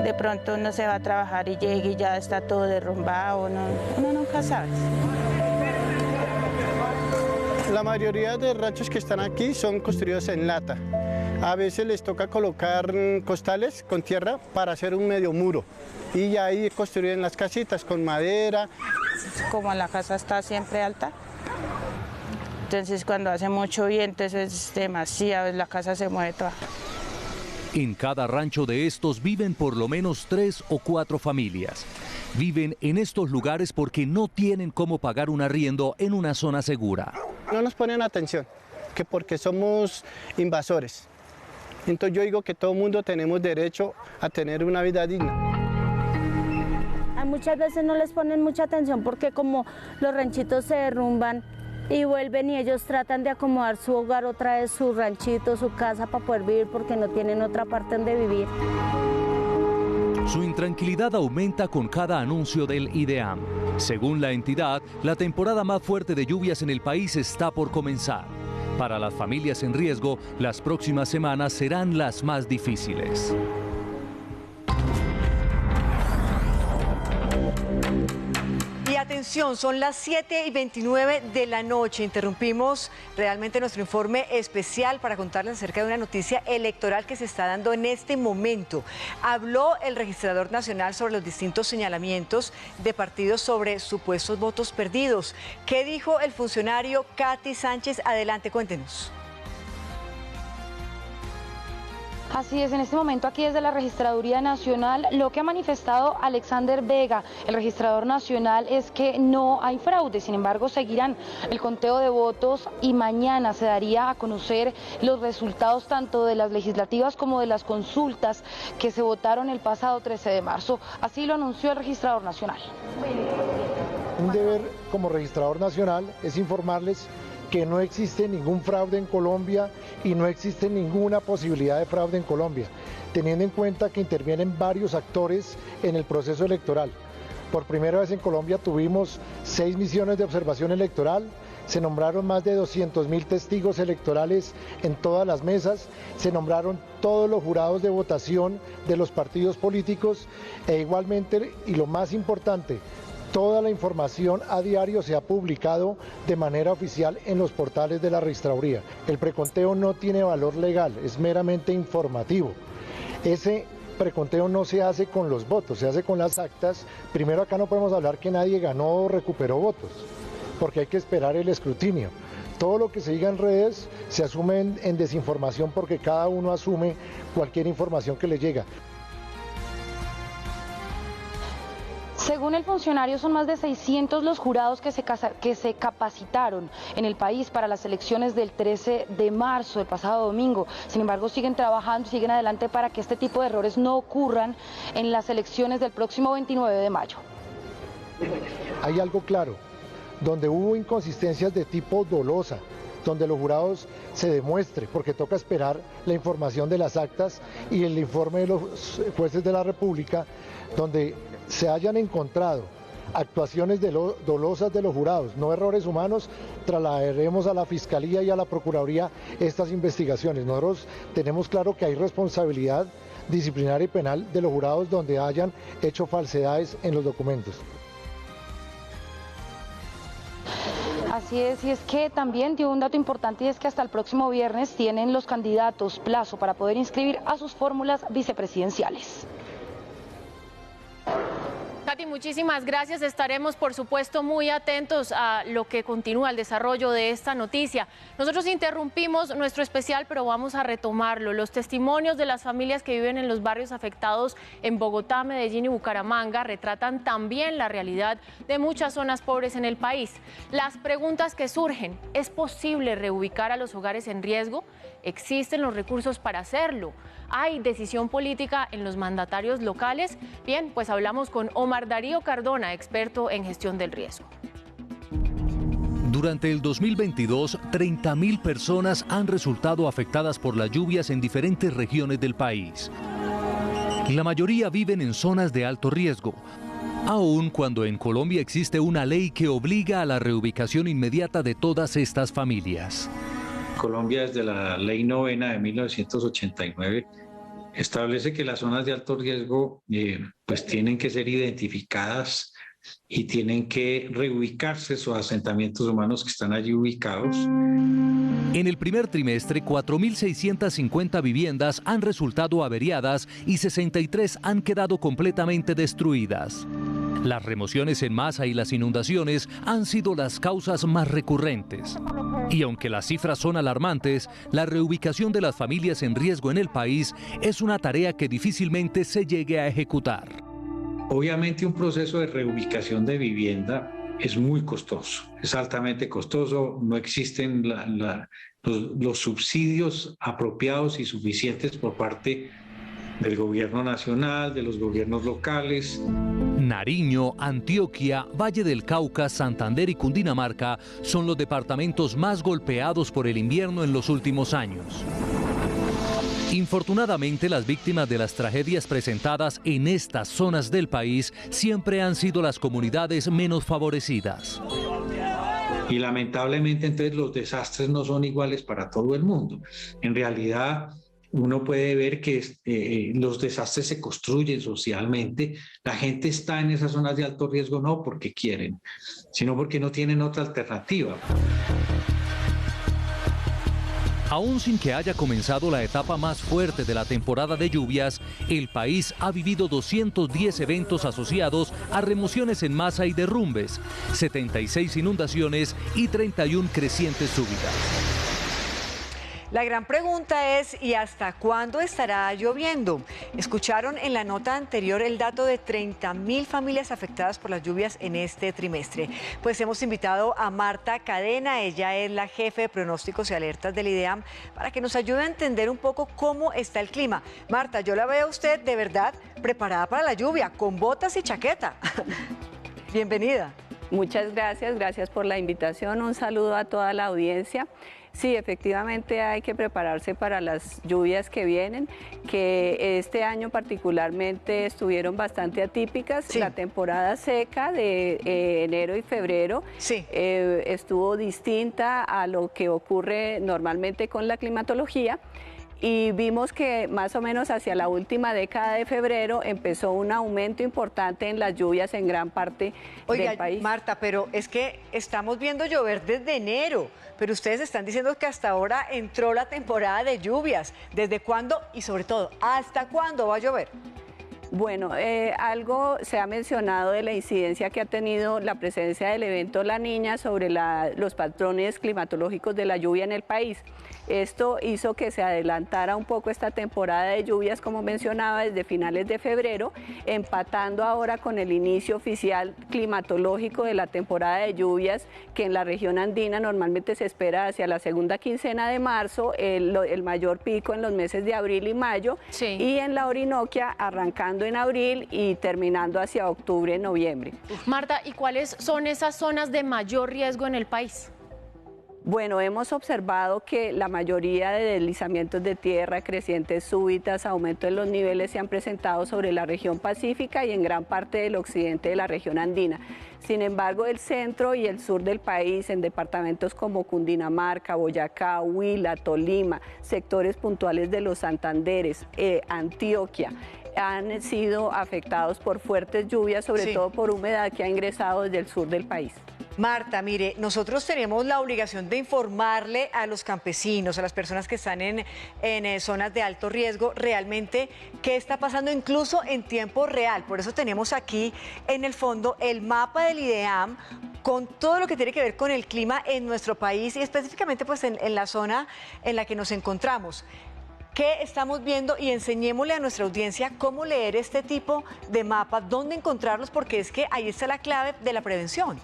de pronto uno se va a trabajar y llegue y ya está todo derrumbado, uno nunca sabe. La mayoría de ranchos que están aquí son construidos en lata. A veces les toca colocar costales con tierra para hacer un medio muro y ya ahí construyen las casitas con madera. Como la casa está siempre alta, entonces cuando hace mucho viento eso es demasiado, la casa se mueve toda. En cada rancho de estos viven por lo menos 3 o 4 familias. Viven en estos lugares porque no tienen cómo pagar un arriendo en una zona segura. No nos ponen atención, que porque somos invasores. Entonces yo digo que todo el mundo tenemos derecho a tener una vida digna. Muchas veces no les ponen mucha atención porque como los ranchitos se derrumban y vuelven y ellos tratan de acomodar su hogar otra vez, su ranchito, su casa para poder vivir porque no tienen otra parte donde vivir. Su intranquilidad aumenta con cada anuncio del IDEAM. Según la entidad, la temporada más fuerte de lluvias en el país está por comenzar. Para las familias en riesgo, las próximas semanas serán las más difíciles. Y atención, son las 7:29 de la noche. Interrumpimos realmente nuestro informe especial para contarles acerca de una noticia electoral que se está dando en este momento. Habló el registrador nacional sobre los distintos señalamientos de partidos sobre supuestos votos perdidos. ¿Qué dijo el funcionario Katy Sánchez? Adelante, cuéntenos. Así es, en este momento aquí desde la Registraduría Nacional lo que ha manifestado Alexander Vega, el registrador nacional, es que no hay fraude. Sin embargo, seguirán el conteo de votos y mañana se daría a conocer los resultados tanto de las legislativas como de las consultas que se votaron el pasado 13 de marzo. Así lo anunció el registrador nacional. Un deber como registrador nacional es informarles que no existe ningún fraude en Colombia y no existe ninguna posibilidad de fraude en Colombia, teniendo en cuenta que intervienen varios actores en el proceso electoral. Por primera vez en Colombia tuvimos 6 misiones de observación electoral, se nombraron más de 200.000 testigos electorales en todas las mesas, se nombraron todos los jurados de votación de los partidos políticos e igualmente, y lo más importante, toda la información a diario se ha publicado de manera oficial en los portales de la registraduría. El preconteo no tiene valor legal, es meramente informativo. Ese preconteo no se hace con los votos, se hace con las actas. Primero, acá no podemos hablar que nadie ganó o recuperó votos, porque hay que esperar el escrutinio. Todo lo que se diga en redes se asume en desinformación porque cada uno asume cualquier información que le llega. Según el funcionario, son más de 600 los jurados que se capacitaron en el país para las elecciones del 13 de marzo, el pasado domingo. Sin embargo, siguen trabajando y siguen adelante para que este tipo de errores no ocurran en las elecciones del próximo 29 de mayo. Hay algo claro, donde hubo inconsistencias de tipo dolosa, donde los jurados se demuestre, porque toca esperar la información de las actas y el informe de los jueces de la República, donde se hayan encontrado actuaciones dolosas de los jurados, no errores humanos, trasladaremos a la Fiscalía y a la Procuraduría estas investigaciones. Nosotros tenemos claro que hay responsabilidad disciplinaria y penal de los jurados donde hayan hecho falsedades en los documentos. Así es, y es que también dio un dato importante y es que hasta el próximo viernes tienen los candidatos plazo para poder inscribir a sus fórmulas vicepresidenciales. Katy, muchísimas gracias. Estaremos, por supuesto, muy atentos a lo que continúa el desarrollo de esta noticia. Nosotros interrumpimos nuestro especial, pero vamos a retomarlo. Los testimonios de las familias que viven en los barrios afectados en Bogotá, Medellín y Bucaramanga retratan también la realidad de muchas zonas pobres en el país. Las preguntas que surgen: ¿es posible reubicar a los hogares en riesgo? ¿Existen los recursos para hacerlo? ¿Hay decisión política en los mandatarios locales? Bien, pues hablamos con Omar Darío Cardona, experto en gestión del riesgo. Durante el 2022, 30.000 personas han resultado afectadas por las lluvias en diferentes regiones del país. La mayoría viven en zonas de alto riesgo, aun cuando en Colombia existe una ley que obliga a la reubicación inmediata de todas estas familias. Colombia, desde la Ley 9 de 1989, establece que las zonas de alto riesgo pues tienen que ser identificadas y tienen que reubicarse sus asentamientos humanos que están allí ubicados. En el primer trimestre, 4.650 viviendas han resultado averiadas y 63 han quedado completamente destruidas. Las remociones en masa y las inundaciones han sido las causas más recurrentes. Y aunque las cifras son alarmantes, la reubicación de las familias en riesgo en el país es una tarea que difícilmente se llegue a ejecutar. Obviamente un proceso de reubicación de vivienda es muy costoso, es altamente costoso, no existen los subsidios apropiados y suficientes por parte del gobierno nacional, de los gobiernos locales. Nariño, Antioquia, Valle del Cauca, Santander y Cundinamarca son los departamentos más golpeados por el invierno en los últimos años. Infortunadamente, las víctimas de las tragedias presentadas en estas zonas del país siempre han sido las comunidades menos favorecidas. Y lamentablemente entonces los desastres no son iguales para todo el mundo. En realidad uno puede ver que los desastres se construyen socialmente. La gente está en esas zonas de alto riesgo no porque quieren, sino porque no tienen otra alternativa. Aún sin que haya comenzado la etapa más fuerte de la temporada de lluvias, el país ha vivido 210 eventos asociados a remociones en masa y derrumbes, 76 inundaciones y 31 crecientes súbitas. La gran pregunta es, ¿y hasta cuándo estará lloviendo? Escucharon en la nota anterior el dato de 30.000 familias afectadas por las lluvias en este trimestre. Pues hemos invitado a Marta Cadena, ella es la jefe de pronósticos y alertas del IDEAM, para que nos ayude a entender un poco cómo está el clima. Marta, yo la veo a usted de verdad preparada para la lluvia, con botas y chaqueta. Bienvenida. Muchas gracias, gracias por la invitación, un saludo a toda la audiencia. Sí, efectivamente hay que prepararse para las lluvias que vienen, que este año particularmente estuvieron bastante atípicas. Sí. La temporada seca de enero y febrero estuvo distinta a lo que ocurre normalmente con la climatología. Y vimos que más o menos hacia la última década de febrero empezó un aumento importante en las lluvias en gran parte del país. Marta, pero es que estamos viendo llover desde enero, pero ustedes están diciendo que hasta ahora entró la temporada de lluvias. ¿Desde cuándo y sobre todo, hasta cuándo va a llover? Bueno, algo se ha mencionado de la incidencia que ha tenido la presencia del evento La Niña sobre los patrones climatológicos de la lluvia en el país. Esto hizo que se adelantara un poco esta temporada de lluvias, como mencionaba, desde finales de febrero, empatando ahora con el inicio oficial climatológico de la temporada de lluvias, que en la región andina normalmente se espera hacia la segunda quincena de marzo, el mayor pico en los meses de abril y mayo, y en la Orinoquia arrancando en abril y terminando hacia octubre, noviembre. Marta, ¿y cuáles son esas zonas de mayor riesgo en el país? Bueno, hemos observado que la mayoría de deslizamientos de tierra, crecientes súbitas, aumento en los niveles se han presentado sobre la región pacífica y en gran parte del occidente de la región andina. Sin embargo, el centro y el sur del país, en departamentos como Cundinamarca, Boyacá, Huila, Tolima, sectores puntuales de los Santanderes, Antioquia, han sido afectados por fuertes lluvias, sobre todo por humedad que ha ingresado desde el sur del país. Marta, mire, nosotros tenemos la obligación de informarle a los campesinos, a las personas que están en zonas de alto riesgo, realmente qué está pasando incluso en tiempo real. Por eso tenemos aquí en el fondo el mapa del IDEAM con todo lo que tiene que ver con el clima en nuestro país y específicamente pues en la zona en la que nos encontramos. ¿Qué estamos viendo? Y enseñémosle a nuestra audiencia cómo leer este tipo de mapas, dónde encontrarlos, porque es que ahí está la clave de la prevención.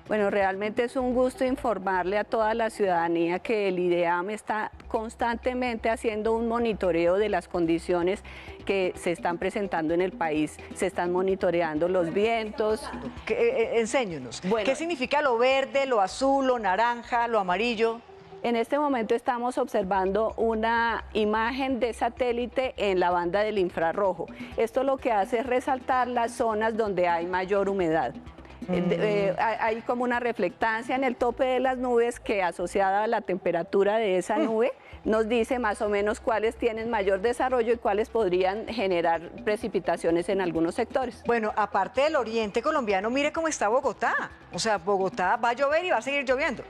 Bueno, realmente es un gusto informarle a toda la ciudadanía que el IDEAM está constantemente haciendo un monitoreo de las condiciones que se están presentando en el país. Se están monitoreando los vientos. Enséñenos. Bueno, ¿qué significa lo verde, lo azul, lo naranja, lo amarillo? En este momento estamos observando una imagen de satélite en la banda del infrarrojo. Esto lo que hace es resaltar las zonas donde hay mayor humedad. Hay como una reflectancia en el tope de las nubes que, asociada a la temperatura de esa nube, nos dice más o menos cuáles tienen mayor desarrollo y cuáles podrían generar precipitaciones en algunos sectores. Bueno, aparte del oriente colombiano, mire cómo está Bogotá. O sea, Bogotá va a llover y va a seguir lloviendo.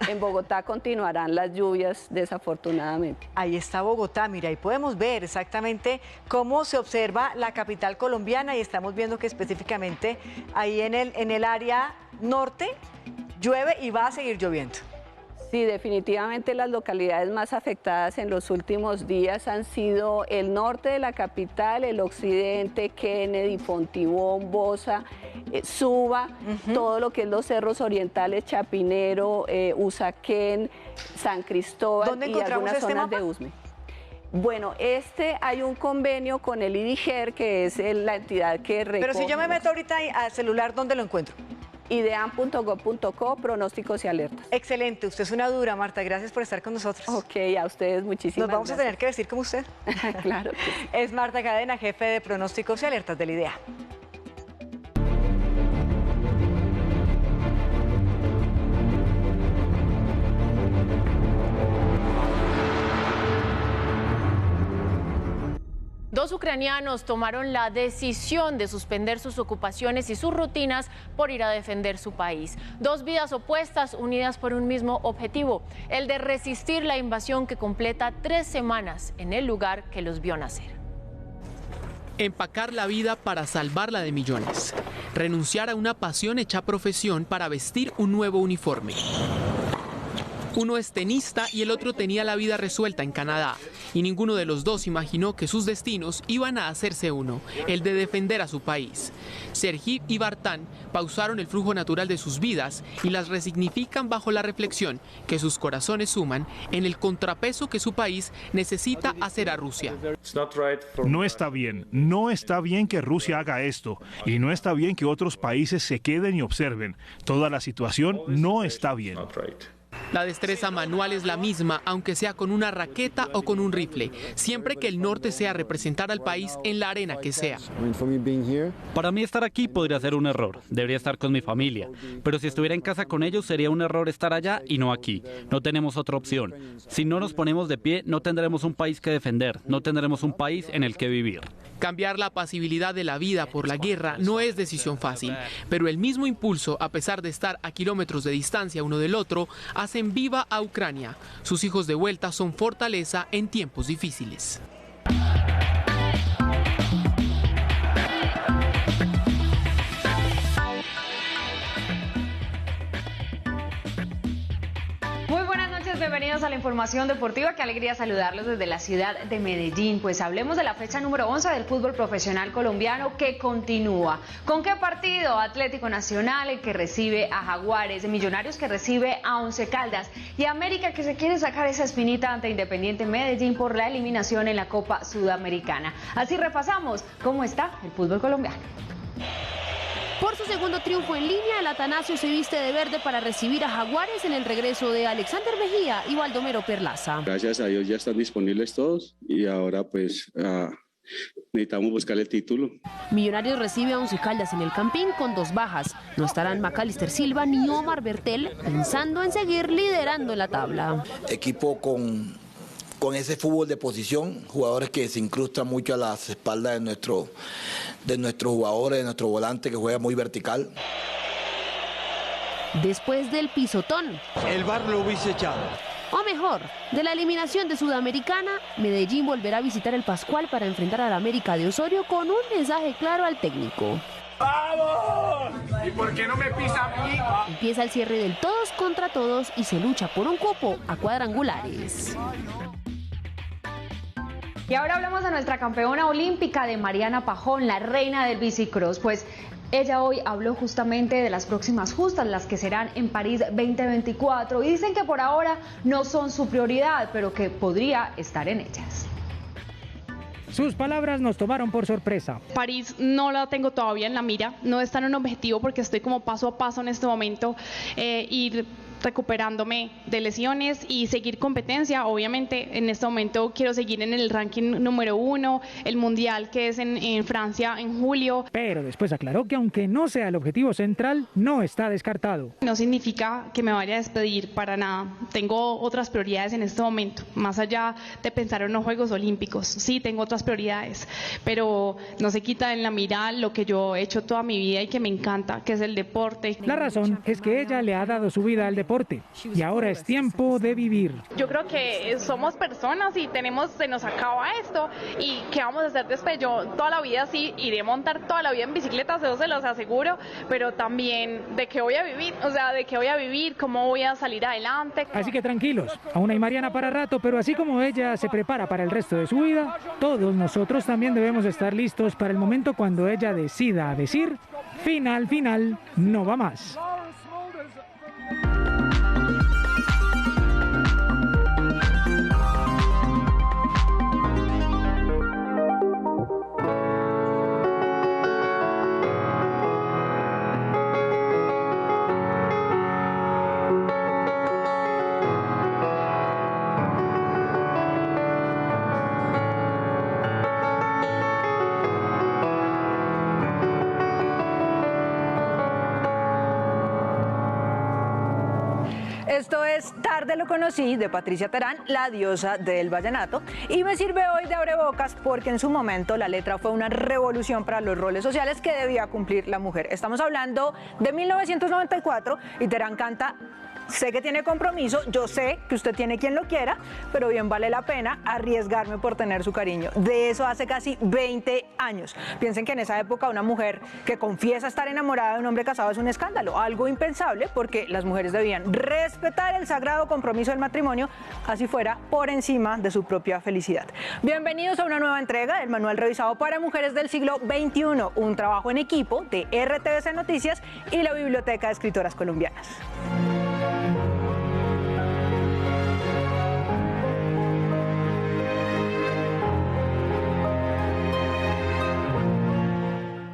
En Bogotá continuarán las lluvias, desafortunadamente. Ahí está Bogotá, mira, ahí podemos ver exactamente cómo se observa la capital colombiana y estamos viendo que específicamente ahí en el área norte llueve y va a seguir lloviendo. Sí, definitivamente las localidades más afectadas en los últimos días han sido el norte de la capital, el occidente, Kennedy, Fontibón, Bosa, Suba, todo lo que es los cerros orientales, Chapinero, Usaquén, San Cristóbal y algunas zonas de Usme. Bueno, hay un convenio con el IDIGER, que es la entidad que recoge. Pero si yo me meto ahorita al celular, ¿dónde lo encuentro? ideam.gov.co, pronósticos y alertas. Excelente, usted es una dura, Marta, gracias por estar con nosotros. Ok, a ustedes muchísimas gracias. Nos vamos a tener que vestir como usted. Claro. Es Marta Cadena, jefe de pronósticos y alertas del IDEAM. Dos ucranianos tomaron la decisión de suspender sus ocupaciones y sus rutinas por ir a defender su país. Dos vidas opuestas unidas por un mismo objetivo, el de resistir la invasión que completa 3 semanas en el lugar que los vio nacer. Empacar la vida para salvarla de millones. Renunciar a una pasión hecha profesión para vestir un nuevo uniforme. Uno es tenista y el otro tenía la vida resuelta en Canadá. Y ninguno de los dos imaginó que sus destinos iban a hacerse uno, el de defender a su país. Sergí y Vartan pausaron el flujo natural de sus vidas y las resignifican bajo la reflexión que sus corazones suman en el contrapeso que su país necesita hacer a Rusia. No está bien que Rusia haga esto y no está bien que otros países se queden y observen. Toda la situación no está bien. La destreza manual es la misma, aunque sea con una raqueta o con un rifle, siempre que el norte sea representar al país en la arena que sea. Para mí estar aquí podría ser un error, debería estar con mi familia, pero si estuviera en casa con ellos sería un error estar allá y no aquí. No tenemos otra opción. Si no nos ponemos de pie, no tendremos un país que defender, no tendremos un país en el que vivir. Cambiar la apacibilidad de la vida por la guerra no es decisión fácil, pero el mismo impulso, a pesar de estar a kilómetros de distancia uno del otro, hacen viva a Ucrania. Sus hijos de vuelta son fortaleza en tiempos difíciles. Bienvenidos a la información deportiva, qué alegría saludarlos desde la ciudad de Medellín. Pues hablemos de la fecha número 11 del fútbol profesional colombiano que continúa. ¿Con qué partido? Atlético Nacional, el que recibe a Jaguares, Millonarios que recibe a Once Caldas y América que se quiere sacar esa espinita ante Independiente Medellín por la eliminación en la Copa Sudamericana. Así repasamos cómo está el fútbol colombiano. Por su segundo triunfo en línea, el Atanasio se viste de verde para recibir a Jaguares en el regreso de Alexander Mejía y Baldomero Perlaza. Gracias a Dios ya están disponibles todos y ahora pues necesitamos buscar el título. Millonarios recibe a Once Caldas en el Campín con 2 bajas. No estarán Macalister Silva ni Omar Bertel, pensando en seguir liderando en la tabla. Equipo con ese fútbol de posición, jugadores que se incrustan mucho a las espaldas de nuestros jugadores, de nuestro volante que juega muy vertical. Después del pisotón, el VAR lo hubiese echado. O mejor, de la eliminación de Sudamericana, Medellín volverá a visitar el Pascual para enfrentar al América de Osorio con un mensaje claro al técnico. ¡Vamos! ¿Y por qué no me pisa a mí? Empieza el cierre del todos contra todos y se lucha por un cupo a cuadrangulares. Y ahora hablamos de nuestra campeona olímpica, de Mariana Pajón, la reina del bicicross. Pues ella hoy habló justamente de las próximas justas, las que serán en París 2024. Y dicen que por ahora no son su prioridad, pero que podría estar en ellas. Sus palabras nos tomaron por sorpresa. París no la tengo todavía en la mira, no está en un objetivo porque estoy como paso a paso en este momento, ir recuperándome de lesiones y seguir competencia. Obviamente en este momento quiero seguir en el ranking número 1, el mundial que es en Francia en julio. Pero después aclaró que aunque no sea el objetivo central, no está descartado. No significa que me vaya a despedir para nada. Tengo otras prioridades en este momento, más allá de pensar en los Juegos Olímpicos. Sí, tengo otras prioridades, pero no se quita en la mirada lo que yo he hecho toda mi vida y que me encanta, que es el deporte. La razón es que ella le ha dado su vida al deporte y ahora es tiempo de vivir. Yo creo que somos personas y se nos acaba esto y ¿qué vamos a hacer después? Yo toda la vida sí iré a montar toda la vida en bicicleta, eso se los aseguro, pero también de qué voy a vivir, o sea, de qué voy a vivir, cómo voy a salir adelante. Así que tranquilos, aún hay Mariana para rato, pero así como ella se prepara para el resto de su vida, todos nosotros también debemos estar listos para el momento cuando ella decida decir, final, no va más. Esto es Tarde lo conocí, de Patricia Terán, la diosa del vallenato, y me sirve hoy de abrebocas porque en su momento la letra fue una revolución para los roles sociales que debía cumplir la mujer. Estamos hablando de 1994 y Terán canta: sé que tiene compromiso, yo sé que usted tiene quien lo quiera, pero bien vale la pena arriesgarme por tener su cariño. De eso hace casi 20 años. Piensen que en esa época una mujer que confiesa estar enamorada de un hombre casado es un escándalo, algo impensable, porque las mujeres debían respetar el sagrado compromiso del matrimonio, así fuera por encima de su propia felicidad. Bienvenidos a una nueva entrega del Manual Revisado para Mujeres del Siglo XXI, un trabajo en equipo de RTVC Noticias y la Biblioteca de Escritoras Colombianas.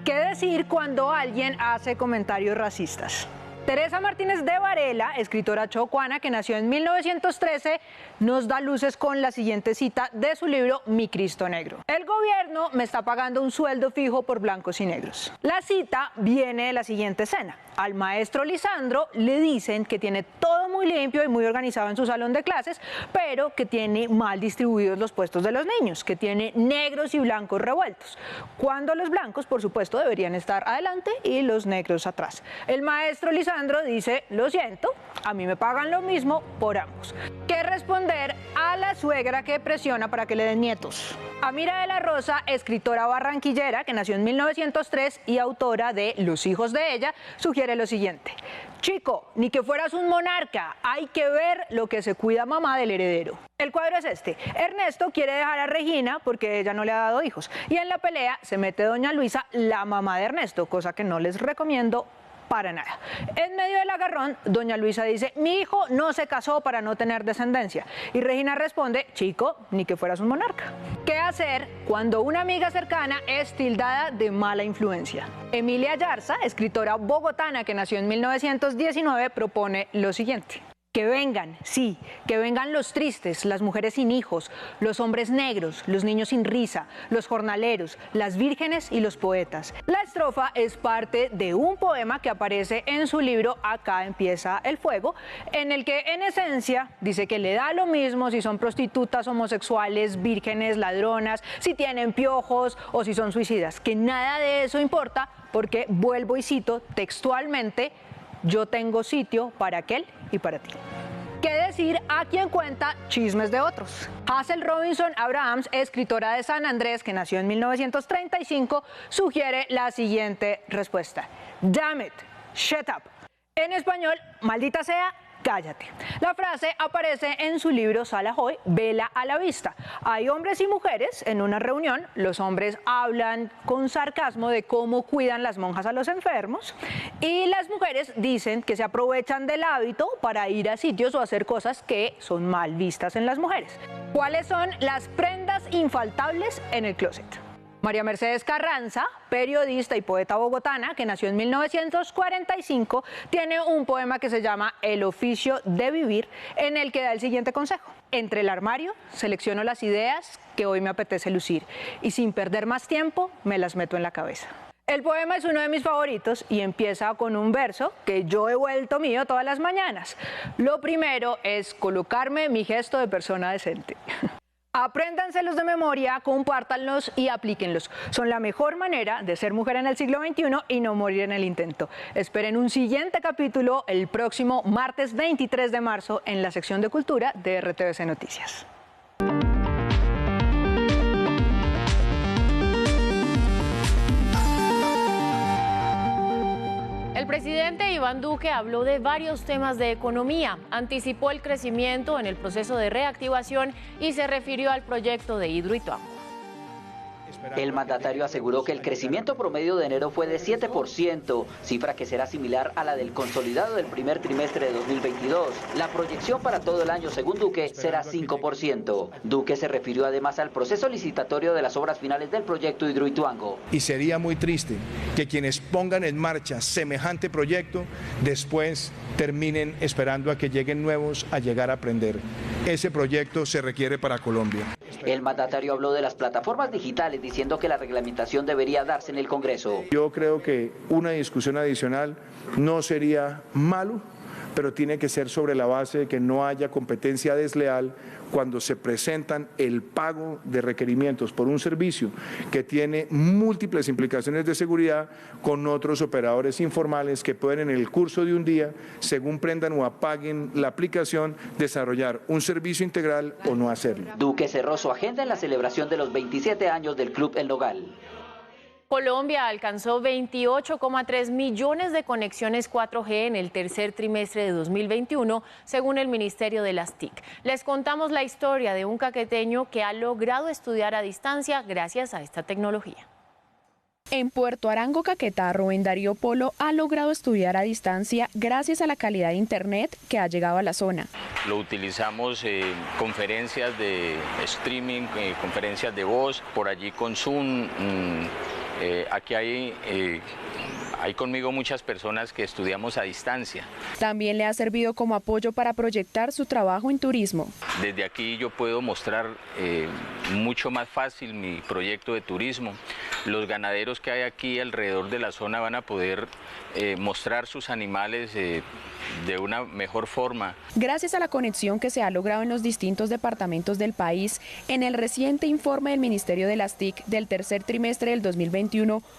¿Qué decir cuando alguien hace comentarios racistas? Teresa Martínez de Varela, escritora chocuana que nació en 1913, nos da luces con la siguiente cita de su libro Mi Cristo Negro. El gobierno me está pagando un sueldo fijo por blancos y negros. La cita viene de la siguiente escena. Al maestro Lisandro le dicen que tiene todo muy limpio y muy organizado en su salón de clases, pero que tiene mal distribuidos los puestos de los niños, que tiene negros y blancos revueltos, cuando los blancos, por supuesto, deberían estar adelante y los negros atrás. El maestro Lisandro dice: lo siento, a mí me pagan lo mismo por ambos. ¿Qué responder a la suegra que presiona para que le den nietos? Amira de la Rosa, escritora barranquillera que nació en 1903 y autora de Los hijos de ella, sugiere lo siguiente: chico, ni que fueras un monarca, hay que ver lo que se cuida mamá del heredero. El cuadro es este: Ernesto quiere dejar a Regina porque ella no le ha dado hijos, y en la pelea se mete doña Luisa, la mamá de Ernesto, cosa que no les recomiendo para nada. En medio del agarrón, doña Luisa dice: mi hijo no se casó para no tener descendencia. Y Regina responde: chico, ni que fueras un monarca. ¿Qué hacer cuando una amiga cercana es tildada de mala influencia? Emilia Yarza, escritora bogotana que nació en 1919, propone lo siguiente: que vengan, sí, que vengan los tristes, las mujeres sin hijos, los hombres negros, los niños sin risa, los jornaleros, las vírgenes y los poetas. La estrofa es parte de un poema que aparece en su libro Acá empieza el fuego, en el que en esencia dice que le da lo mismo si son prostitutas, homosexuales, vírgenes, ladronas, si tienen piojos o si son suicidas, que nada de eso importa porque, vuelvo y cito textualmente, yo tengo sitio para aquel y para ti. ¿Qué decir a quien cuenta chismes de otros? Hazel Robinson Abrahams, escritora de San Andrés que nació en 1935, sugiere la siguiente respuesta: damn it, shut up. En español, maldita sea, cállate. La frase aparece en su libro Salajoy, Vela a la vista. Hay hombres y mujeres en una reunión. Los hombres hablan con sarcasmo de cómo cuidan las monjas a los enfermos y las mujeres dicen que se aprovechan del hábito para ir a sitios o hacer cosas que son mal vistas en las mujeres. ¿Cuáles son las prendas infaltables en el closet? María Mercedes Carranza, periodista y poeta bogotana que nació en 1945, tiene un poema que se llama El oficio de vivir, en el que da el siguiente consejo. Entre el armario selecciono las ideas que hoy me apetece lucir y sin perder más tiempo me las meto en la cabeza. El poema es uno de mis favoritos y empieza con un verso que yo he vuelto mío todas las mañanas. Lo primero es colocarme mi gesto de persona decente. Apréndanselos de memoria, compártanlos y aplíquenlos. Son la mejor manera de ser mujer en el siglo XXI y no morir en el intento. Esperen un siguiente capítulo el próximo martes 23 de marzo en la sección de Cultura de RTVC Noticias. El presidente Iván Duque habló de varios temas de economía, anticipó el crecimiento en el proceso de reactivación y se refirió al proyecto de Hidroituango. El mandatario aseguró que el crecimiento promedio de enero fue de 7%, cifra que será similar a la del consolidado del primer trimestre de 2022. La proyección para todo el año, según Duque, será 5%. Duque se refirió además al proceso licitatorio de las obras finales del proyecto Hidroituango. Y sería muy triste que quienes pongan en marcha semejante proyecto después terminen esperando a que lleguen nuevos a llegar a aprender. Ese proyecto se requiere para Colombia. El mandatario habló de las plataformas digitales, diciendo que la reglamentación debería darse en el Congreso. Yo creo que una discusión adicional no sería malo, pero tiene que ser sobre la base de que no haya competencia desleal cuando se presentan el pago de requerimientos por un servicio que tiene múltiples implicaciones de seguridad con otros operadores informales que pueden en el curso de un día, según prendan o apaguen la aplicación, desarrollar un servicio integral o no hacerlo. Duque cerró su agenda en la celebración de los 27 años del Club El Nogal. Colombia alcanzó 28,3 millones de conexiones 4G en el tercer trimestre de 2021, según el Ministerio de las TIC. Les contamos la historia de un caqueteño que ha logrado estudiar a distancia gracias a esta tecnología. En Puerto Arango, Caquetá, Rubén Darío Polo ha logrado estudiar a distancia gracias a la calidad de internet que ha llegado a la zona. Lo utilizamos en conferencias de streaming, conferencias de voz, por allí con Zoom. Aquí hay conmigo muchas personas que estudiamos a distancia. También le ha servido como apoyo para proyectar su trabajo en turismo. Desde aquí yo puedo mostrar mucho más fácil mi proyecto de turismo. Los ganaderos que hay aquí alrededor de la zona van a poder mostrar sus animales de una mejor forma. Gracias a la conexión que se ha logrado en los distintos departamentos del país, en el reciente informe del Ministerio de las TIC del tercer trimestre del 2021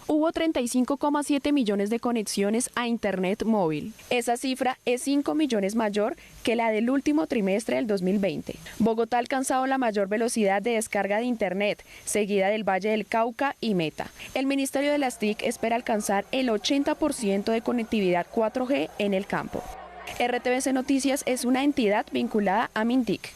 hubo 35,7 millones de conexiones a Internet móvil. Esa cifra es 5 millones mayor que la del último trimestre del 2020. Bogotá ha alcanzado la mayor velocidad de descarga de Internet, seguida del Valle del Cauca y Meta. El Ministerio de las TIC espera alcanzar el 80% de conectividad 4G en el campo. RTVC Noticias es una entidad vinculada a Mintic.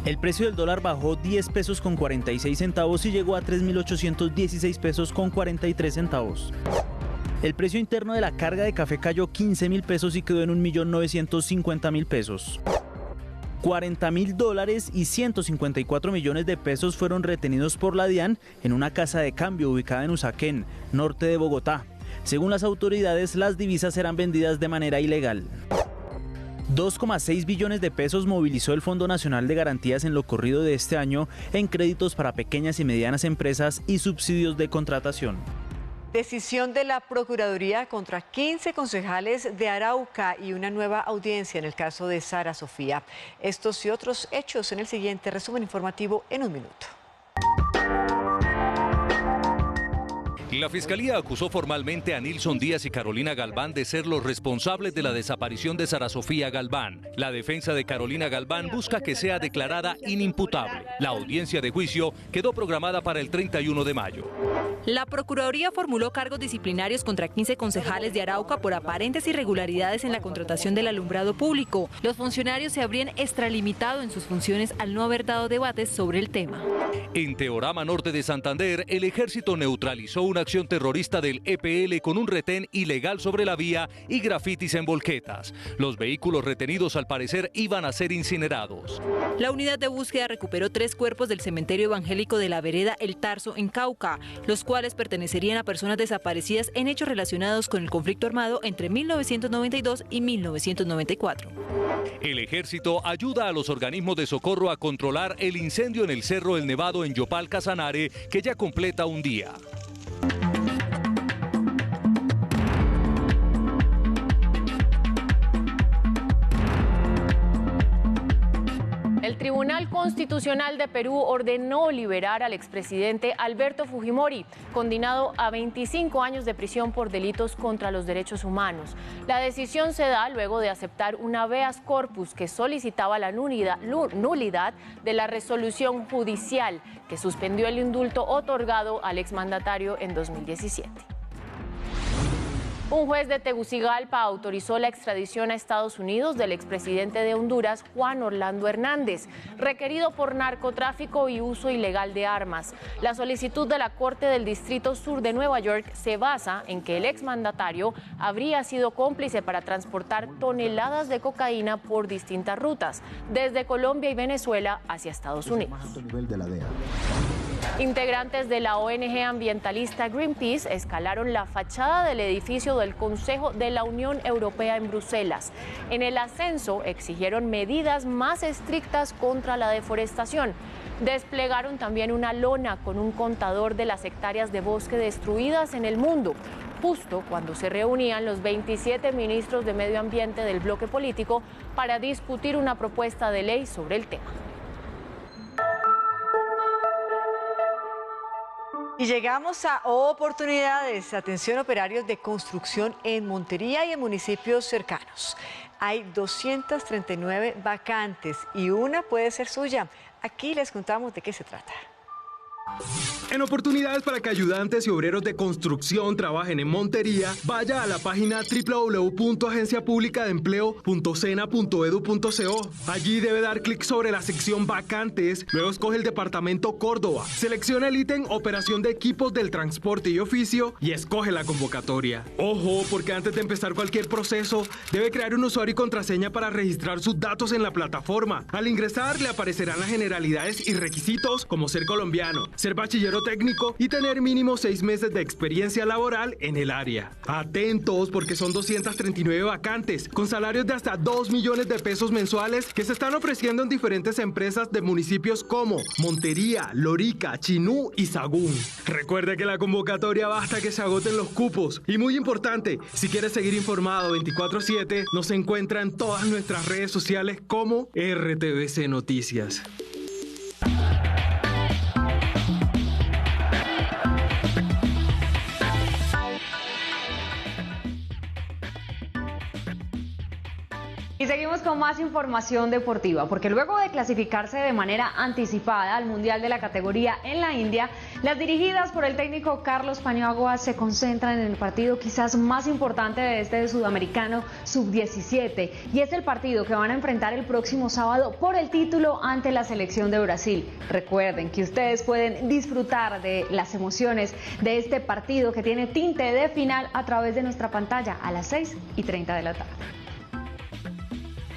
El precio del dólar bajó 10 pesos con 46 centavos y llegó a 3.816 pesos con 43 centavos. El precio interno de la carga de café cayó 15.000 pesos y quedó en 1.950.000 pesos. $40.000 y 154 millones de pesos fueron retenidos por la DIAN en una casa de cambio ubicada en Usaquén, norte de Bogotá. Según las autoridades, las divisas eran vendidas de manera ilegal. 2,6 billones de pesos movilizó el Fondo Nacional de Garantías en lo corrido de este año en créditos para pequeñas y medianas empresas y subsidios de contratación. Decisión de la Procuraduría contra 15 concejales de Arauca y una nueva audiencia en el caso de Sara Sofía. Estos y otros hechos en el siguiente resumen informativo en un minuto. La Fiscalía acusó formalmente a Nilson Díaz y Carolina Galván de ser los responsables de la desaparición de Sara Sofía Galván. La defensa de Carolina Galván busca que sea declarada inimputable. La audiencia de juicio quedó programada para el 31 de mayo. La Procuraduría formuló cargos disciplinarios contra 15 concejales de Arauca por aparentes irregularidades en la contratación del alumbrado público. Los funcionarios se habrían extralimitado en sus funciones al no haber dado debates sobre el tema. En Teorama Norte de Santander, el ejército neutralizó una acción terrorista del EPL con un retén ilegal sobre la vía y grafitis en volquetas. Los vehículos retenidos al parecer iban a ser incinerados. La unidad de búsqueda recuperó 3 cuerpos del cementerio evangélico de la vereda El Tarso en Cauca, los cuales pertenecerían a personas desaparecidas en hechos relacionados con el conflicto armado entre 1992 y 1994. El ejército ayuda a los organismos de socorro a controlar el incendio en el Cerro El Nevado en Yopal, Casanare, que ya completa un día. El Tribunal Constitucional de Perú ordenó liberar al expresidente Alberto Fujimori, condenado a 25 años de prisión por delitos contra los derechos humanos. La decisión se da luego de aceptar un habeas corpus que solicitaba la nulidad de la resolución judicial que suspendió el indulto otorgado al exmandatario en 2017. Un juez de Tegucigalpa autorizó la extradición a Estados Unidos del expresidente de Honduras, Juan Orlando Hernández, requerido por narcotráfico y uso ilegal de armas. La solicitud de la Corte del Distrito Sur de Nueva York se basa en que el exmandatario habría sido cómplice para transportar toneladas de cocaína por distintas rutas, desde Colombia y Venezuela hacia Estados Unidos. Integrantes de la ONG ambientalista Greenpeace escalaron la fachada del edificio del Consejo de la Unión Europea en Bruselas. En el ascenso exigieron medidas más estrictas contra la deforestación. Desplegaron también una lona con un contador de las hectáreas de bosque destruidas en el mundo, justo cuando se reunían los 27 ministros de Medio Ambiente del bloque político para discutir una propuesta de ley sobre el tema. Y llegamos a oportunidades. Atención, operarios de construcción en Montería y en municipios cercanos. Hay 239 vacantes y una puede ser suya. Aquí les contamos de qué se trata. En oportunidades para que ayudantes y obreros de construcción trabajen en Montería, vaya a la página www.agenciapublicadeempleo.sena.edu.co. Allí debe dar clic sobre la sección vacantes, luego escoge el departamento Córdoba, selecciona el ítem operación de equipos del transporte y oficio y escoge la convocatoria. Ojo, porque antes de empezar cualquier proceso, debe crear un usuario y contraseña para registrar sus datos en la plataforma. Al ingresar le aparecerán las generalidades y requisitos como ser colombiano, ser bachillero técnico y tener mínimo 6 meses de experiencia laboral en el área. Atentos, porque son 239 vacantes con salarios de hasta 2 millones de pesos mensuales que se están ofreciendo en diferentes empresas de municipios como Montería, Lorica, Chinú y Sagún. Recuerde que la convocatoria va hasta que se agoten los cupos. Y muy importante, si quieres seguir informado 24/7, nos encuentra en todas nuestras redes sociales como RTVC Noticias. Y seguimos con más información deportiva, porque luego de clasificarse de manera anticipada al Mundial de la categoría en la India, las dirigidas por el técnico Carlos Paniagua se concentran en el partido quizás más importante de este sudamericano sub-17, y es el partido que van a enfrentar el próximo sábado por el título ante la selección de Brasil. Recuerden que ustedes pueden disfrutar de las emociones de este partido que tiene tinte de final a través de nuestra pantalla a las 6:30 de la tarde.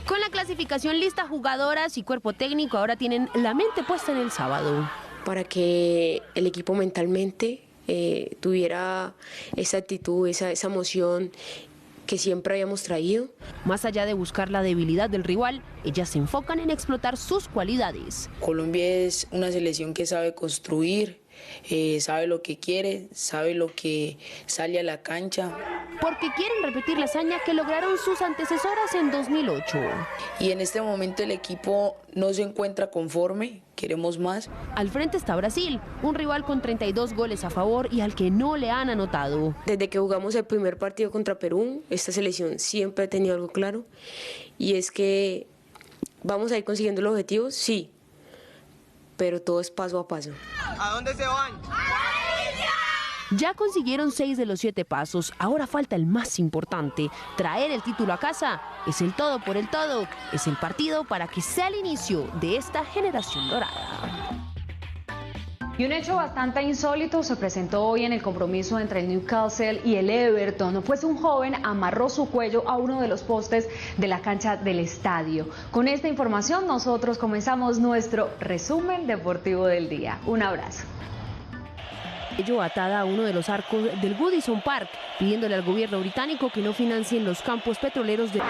Con la clasificación lista, jugadoras y cuerpo técnico ahora tienen la mente puesta en el sábado. Para que el equipo mentalmente tuviera esa actitud, esa emoción que siempre habíamos traído. Más allá de buscar la debilidad del rival, ellas se enfocan en explotar sus cualidades. Colombia es una selección que sabe construir, sabe lo que quiere, sabe lo que sale a la cancha. Porque quieren repetir la hazaña que lograron sus antecesoras en 2008. Y en este momento el equipo no se encuentra conforme, queremos más. Al frente está Brasil, un rival con 32 goles a favor y al que no le han anotado. Desde que jugamos el primer partido contra Perú, esta selección siempre ha tenido algo claro, y es que vamos a ir consiguiendo los objetivos, sí, pero todo es paso a paso. ¿A dónde se van? ¡A la India! Ya consiguieron 6 de los 7 pasos, ahora falta el más importante, traer el título a casa. Es el todo por el todo, es el partido para que sea el inicio de esta generación dorada. Y un hecho bastante insólito se presentó hoy en el compromiso entre el Newcastle y el Everton, pues un joven amarró su cuello a uno de los postes de la cancha del estadio. Con esta información nosotros comenzamos nuestro resumen deportivo del día. Un abrazo. Ello atada a uno de los arcos del Goodison Park, pidiéndole al gobierno británico que no financien los campos petroleros de...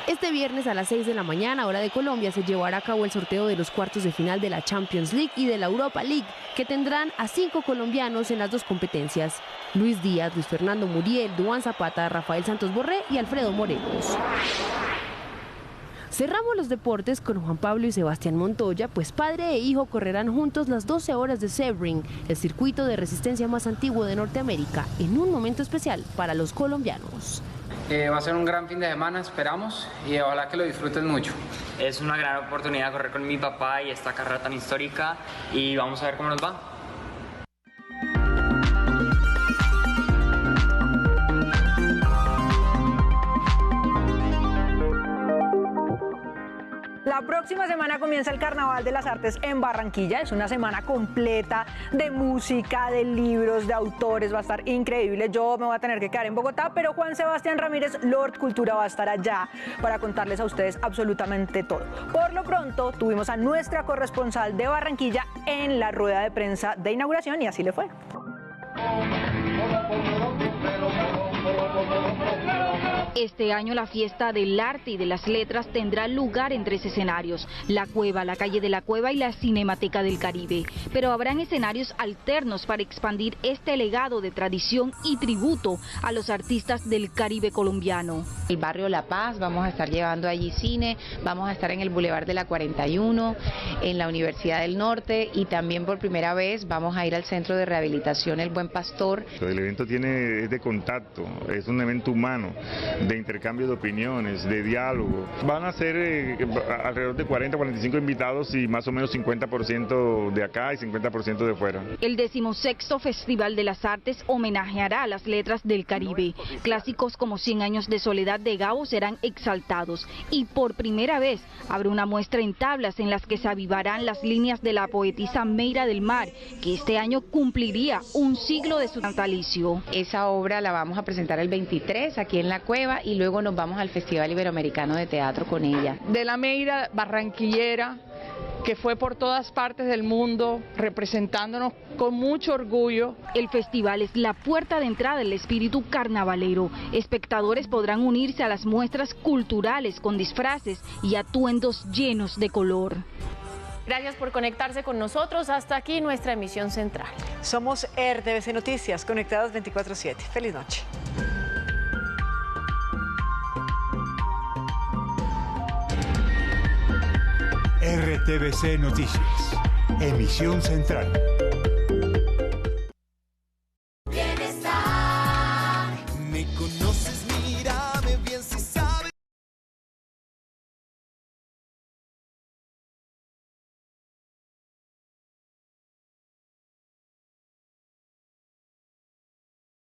Este viernes a las 6 de la mañana, hora de Colombia, se llevará a cabo el sorteo de los cuartos de final de la Champions League y de la Europa League, que tendrán a 5 colombianos en las dos competencias: Luis Díaz, Luis Fernando Muriel, Duván Zapata, Rafael Santos Borré y Alfredo Morelos. Cerramos los deportes con Juan Pablo y Sebastián Montoya, pues padre e hijo correrán juntos las 12 horas de Sebring, el circuito de resistencia más antiguo de Norteamérica, en un momento especial para los colombianos. Va a ser un gran fin de semana, esperamos, y ojalá que lo disfruten mucho. Es una gran oportunidad correr con mi papá y esta carrera tan histórica, y vamos a ver cómo nos va. La próxima semana comienza el Carnaval de las Artes en Barranquilla. Es una semana completa de música, de libros, de autores. Va a estar increíble. Yo me voy a tener que quedar en Bogotá, pero Juan Sebastián Ramírez, Lord Cultura, va a estar allá para contarles a ustedes absolutamente todo. Por lo pronto, tuvimos a nuestra corresponsal de Barranquilla en la rueda de prensa de inauguración y así le fue. Este año la fiesta del arte y de las letras tendrá lugar en 3 escenarios: la Cueva, la Calle de la Cueva y la Cinemateca del Caribe. Pero habrán escenarios alternos para expandir este legado de tradición y tributo a los artistas del Caribe colombiano. El barrio La Paz, vamos a estar llevando allí cine, vamos a estar en el Boulevard de la 41, en la Universidad del Norte, y también por primera vez vamos a ir al Centro de Rehabilitación El Buen Pastor. El evento es de contacto, es un evento humano, de intercambio de opiniones, de diálogo. Van a ser alrededor de 40-45 invitados y más o menos 50% de acá y 50% de fuera. El 16º Festival de las Artes homenajeará a las letras del Caribe. Clásicos como 100 años de soledad de Gabo serán exaltados, y por primera vez habrá una muestra en tablas en las que se avivarán las líneas de la poetisa Meira del Mar, que este año cumpliría un siglo de su natalicio. Esa obra la vamos a presentar el 23 aquí en la Cueva, y luego nos vamos al Festival Iberoamericano de Teatro con ella. De la Meira barranquillera, que fue por todas partes del mundo, representándonos con mucho orgullo. El festival es la puerta de entrada del espíritu carnavalero. Espectadores podrán unirse a las muestras culturales con disfraces y atuendos llenos de color. Gracias por conectarse con nosotros. Hasta aquí nuestra emisión central. Somos RTVC Noticias, conectados 24/7. Feliz noche. RTVC Noticias, emisión central.